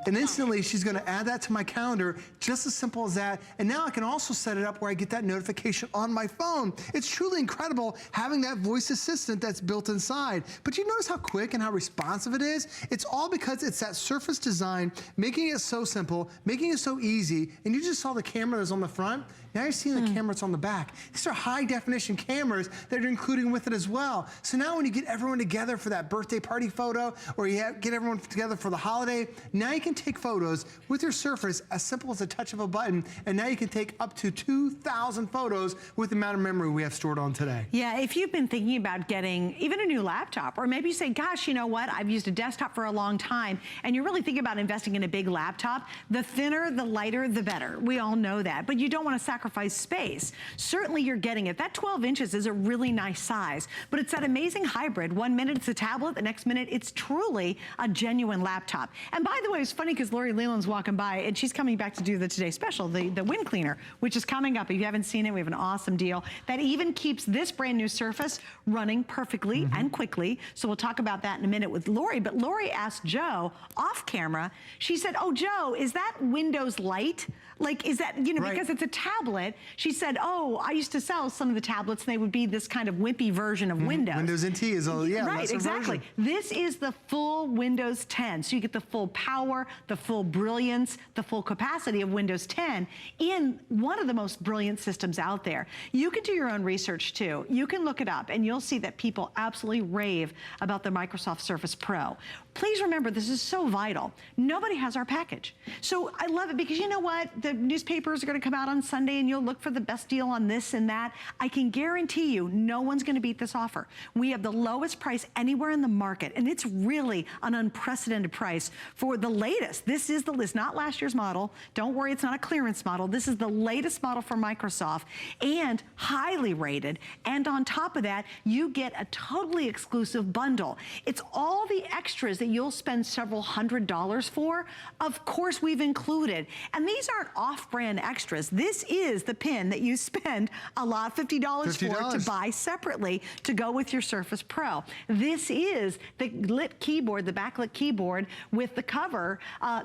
And instantly she's gonna add that to my calendar, just as simple as that. And now I can also set it up where I get that notification on my phone. It's truly incredible having that voice assistant that's built inside. But you notice how quick and how responsive it is? It's all because it's that Surface design, making it so simple, making it so easy. And you just saw the camera that's on the front. Now you're seeing the camera that's on the back. These are high definition cameras that are including with it as well. So now when you get everyone together for that birthday party photo, or you get everyone together for the holiday, now you can take photos with your Surface as simple as a touch of a button, and now you can take up to 2,000 photos with the amount of memory we have stored on today. Yeah, if you've been thinking about getting even a new laptop, or maybe you say, gosh, you know what, I've used a desktop for a long time, and you're really thinking about investing in a big laptop, the thinner, the lighter, the better. We all know that, but you don't want to sacrifice space. Certainly you're getting it. That 12 inches is a really nice size, but it's that amazing hybrid. 1 minute it's a tablet, the next minute it's truly a genuine laptop. And by the way, it's funny because Lori Leland's walking by and she's coming back to do the Today Special, the wind cleaner, which is coming up. If you haven't seen it, we have an awesome deal that even keeps this brand new Surface running perfectly and quickly. So we'll talk about that in a minute with Lori. But Lori asked Joe off camera, she said, oh, Joe, is that Windows Lite? Like, is that, you know, because it's a tablet, she said, oh, I used to sell some of the tablets and they would be this kind of wimpy version of Windows. Windows NT is a, yeah, right, exactly. version. This is the full Windows 10. So you get the full power, the full brilliance, the full capacity of Windows 10 in one of the most brilliant systems out there. You can do your own research too. You can look it up and you'll see that people absolutely rave about the Microsoft Surface Pro. Please remember, this is so vital. Nobody has our package. So I love it because you know what? The newspapers are going to come out on Sunday and you'll look for the best deal on this and that. I can guarantee you no one's going to beat this offer. We have the lowest price anywhere in the market, and it's really an unprecedented price for the latest. This is the list, not last year's model. Don't worry, it's not a clearance model. This is the latest model from Microsoft and highly rated. And on top of that, you get a totally exclusive bundle. It's all the extras that that you'll spend several $100s for, of course we've included. And these aren't off-brand extras. This is the pen that you spend a lot, $50 for, to buy separately to go with your Surface Pro. This is the lit keyboard, the backlit keyboard with the cover.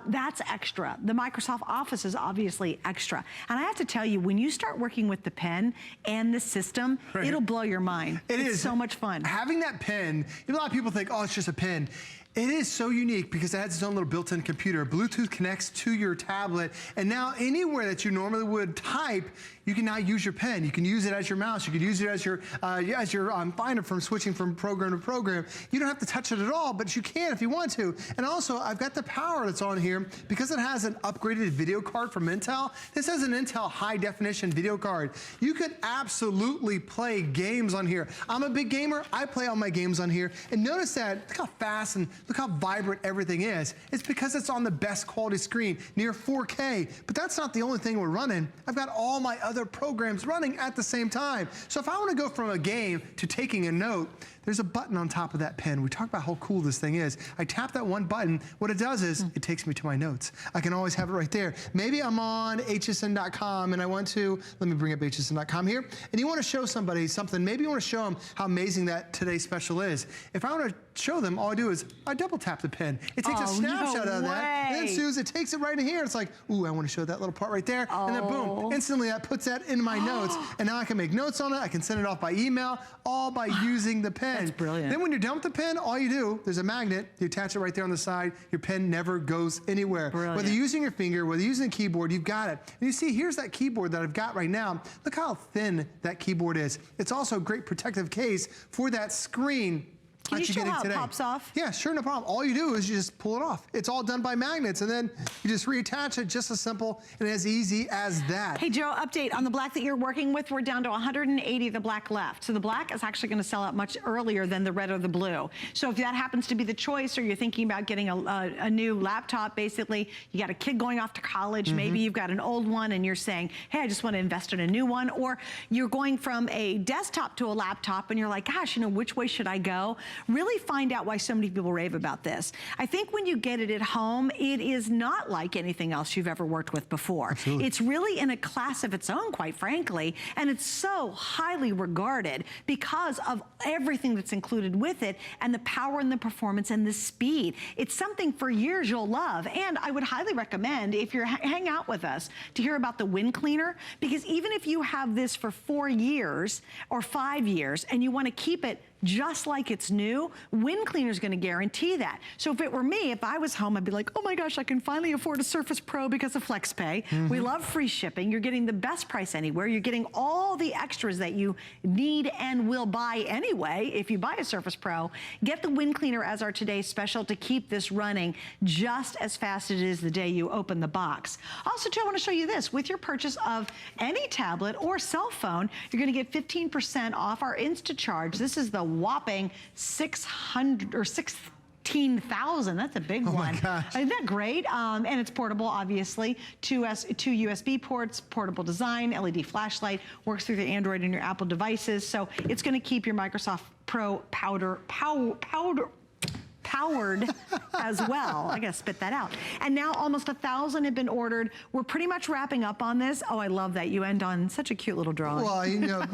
That's extra. The Microsoft Office is obviously extra. And I have to tell you, when you start working with the pen and the system, it'll blow your mind. It's so much fun. Having that pen, a lot of people think, oh, it's just a pen. It is so unique because it has its own little built-in computer. Bluetooth connects to your tablet, and now anywhere that you normally would type, you can now use your pen. You can use it as your mouse. You can use it as your finder from switching from program to program. You don't have to touch it at all, but you can if you want to. And also, I've got the power that's on here because it has an upgraded video card from Intel. This has an Intel high-definition video card. You could absolutely play games on here. I'm a big gamer. I play all my games on here. And notice that, look how fast and look how vibrant everything is. It's because it's on the best quality screen, near 4K. But that's not the only thing we're running. I've got all my other programs running at the same time. So if I want to go from a game to taking a note, there's a button on top of that pen. We talked about how cool this thing is. I tap that one button. What it does is it takes me to my notes. I can always have it right there. Maybe I'm on hsn.com and I want to, let me bring up hsn.com here, and you want to show somebody something. Maybe you want to show them how amazing that today's special is. If I want to show them, all I do is I double tap the pen. It takes a snapshot of that. And then Suze, it takes it right in here. It's like, ooh, I want to show that little part right there. And then boom, instantly that puts that in my notes. And now I can make notes on it. I can send it off by email, all by using the pen. That's brilliant. Then when you're done with the pen, all you do, there's a magnet, you attach it right there on the side. Your pen never goes anywhere. Brilliant. Whether you're using your finger, whether you're using a keyboard, you've got it. And you see, here's that keyboard that I've got right now. Look how thin that keyboard is. It's also a great protective case for that screen. Can you show how it pops off? Yeah, sure, no problem. All you do is you just pull it off. It's all done by magnets, and then you just reattach it, just as simple and as easy as that. Hey, Joe, update on the black that you're working with. We're down to 180 of the black left. So the black is actually going to sell out much earlier than the red or the blue. So if that happens to be the choice, or you're thinking about getting a new laptop, basically, you got a kid going off to college, maybe you've got an old one and you're saying, hey, I just want to invest in a new one, or you're going from a desktop to a laptop and you're like, gosh, you know, which way should I go? Really find out why so many people rave about this. I think when you get it at home, it is not like anything else you've ever worked with before. Absolutely. It's really in a class of its own, quite frankly, and it's so highly regarded because of everything that's included with it and the power and the performance and the speed. It's something for years you'll love, and I would highly recommend, if you're hang out with us, to hear about the Wind Cleaner, because even if you have this for 4 years or 5 years and you want to keep it just like it's new, Wind Cleaner is going to guarantee that. So if it were me, if I was home, I'd be like, oh my gosh, I can finally afford a Surface Pro because of FlexPay. We love free shipping. You're getting the best price anywhere. You're getting all the extras that you need and will buy anyway if you buy a Surface Pro. Get the Wind Cleaner as our today's special to keep this running just as fast as it is the day you open the box. Also, too, I want to show you this. With your purchase of any tablet or cell phone, you're going to get 15% off our Instacharge. This is the whopping 600 or 16,000. That's a big one. My gosh. Isn't that great? And it's portable, obviously. Two USB ports, portable design, LED flashlight, works through the Android and your Apple devices. So it's going to keep your Microsoft Pro powered as well. I gotta spit that out. And now almost 1,000 have been ordered. We're pretty much wrapping up on this. Oh, I love that. You end on such a cute little drawing. Well, you know,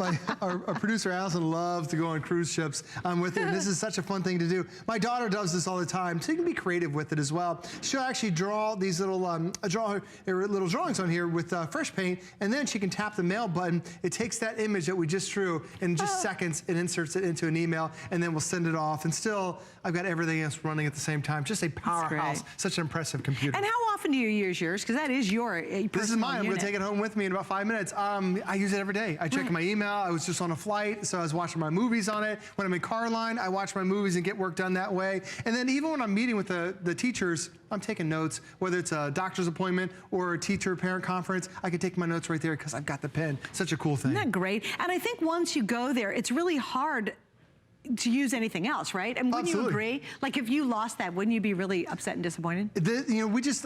our producer Allison loves to go on cruise ships. I'm with her. This is such a fun thing to do. My daughter does this all the time, so you can be creative with it as well. She'll actually draw these little little drawings on here with fresh paint, and then she can tap the mail button. It takes that image that we just drew in just seconds and inserts it into an email, and then we'll send it off. And still, I've got everything else running at the same time. Just a powerhouse. Such an impressive computer. And how often do you use yours? Because that is your personal This is mine. unit. I'm going to take it home with me in about 5 minutes. I use it every day. I check my email. I was just on a flight, so I was watching my movies on it. When I'm in car line, I watch my movies and get work done that way. And then even when I'm meeting with the teachers, I'm taking notes, whether it's a doctor's appointment or a teacher-parent conference, I can take my notes right there because I've got the pen. Such a cool thing. Isn't that great? And I think once you go there, it's really hard to use anything else, right? And wouldn't you Absolutely. agree? Like if you lost that, wouldn't you be really upset and disappointed? We just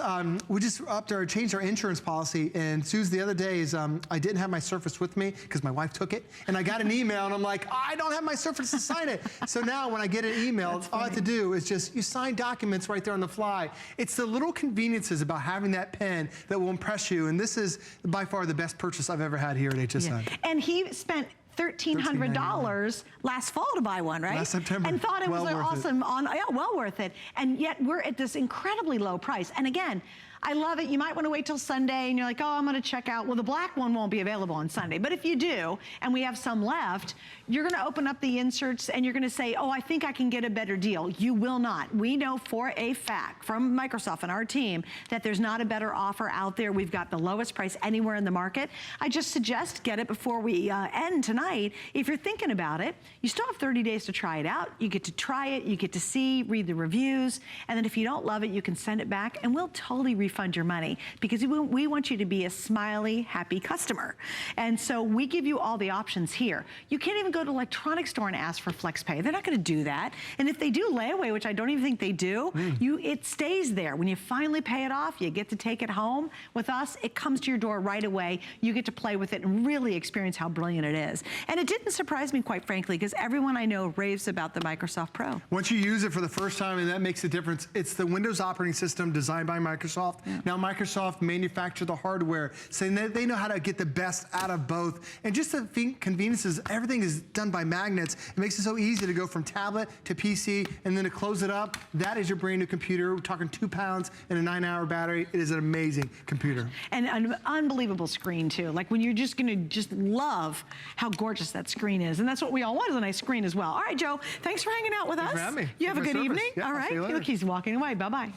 changed our insurance policy, and Suze, the other day is I didn't have my Surface with me because my wife took it, and I got an email, and I'm like, I don't have my Surface to sign it. So now when I get an email, all I have to do is just you sign documents right there on the fly. It's the little conveniences about having that pen that will impress you, and this is by far the best purchase I've ever had here at HSN. Yeah. And he spent $1,300 last fall to buy one, right? Last September. And thought it was Well worth awesome. Well worth it. And yet we're at this incredibly low price. And again, I love it. You might want to wait till Sunday and you're like, oh, I'm going to check out. Well, the black one won't be available on Sunday. But if you do, and we have some left, you're going to open up the inserts and you're going to say, oh, I think I can get a better deal. You will not. We know for a fact from Microsoft and our team that there's not a better offer out there. We've got the lowest price anywhere in the market. I just suggest get it before we end tonight. If you're thinking about it, you still have 30 days to try it out. You get to try it. You get to see, read the reviews. And then if you don't love it, you can send it back and we'll totally refund your money because we want you to be a smiley, happy customer. And so we give you all the options here. You can't even go to an electronics store and ask for FlexPay. They're not going to do that. And if they do layaway, which I don't even think they do, it stays there. When you finally pay it off, you get to take it home. With us, it comes to your door right away. You get to play with it and really experience how brilliant it is. And it didn't surprise me, quite frankly, because everyone I know raves about the Microsoft Pro. Once you use it for the first time, and that makes a difference, it's the Windows operating system designed by Microsoft. Now Microsoft manufactured the hardware, so they know how to get the best out of both. And just the conveniences, everything is done by magnets. It makes it so easy to go from tablet to PC, and then to close it up, that is your brand new computer. We're talking 2 pounds and a 9-hour battery. It is an amazing computer. And an unbelievable screen too. Like when you're just gonna love how gorgeous that screen is. And that's what we all want, is a nice screen as well. All right, Joe, thanks for hanging out with us. Thanks for having me. You have a good evening. Yeah, all I'll right. see you later. Look, he's walking away. Bye-bye.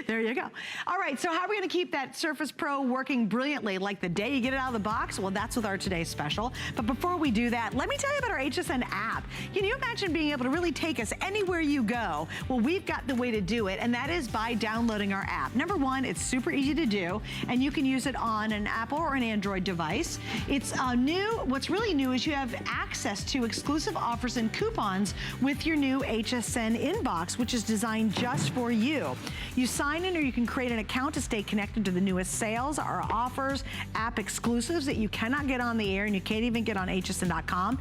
There you go. All right, so how are we going to keep that Surface Pro working brilliantly like the day you get it out of the box? Well, that's with our today's special. But before we do that, let me tell you about our HSN app. Can you imagine being able to really take us anywhere you go? Well, we've got the way to do it, and that is by downloading our app. Number one, it's super easy to do, and you can use it on an Apple or an Android device. It's new. What's really new is you have access to exclusive offers and coupons with your new HSN inbox, which is designed just for you. You sign in, or you can create an account to stay connected to the newest sales, our offers, app exclusives that you cannot get on the air and you can't even get on hsn.com.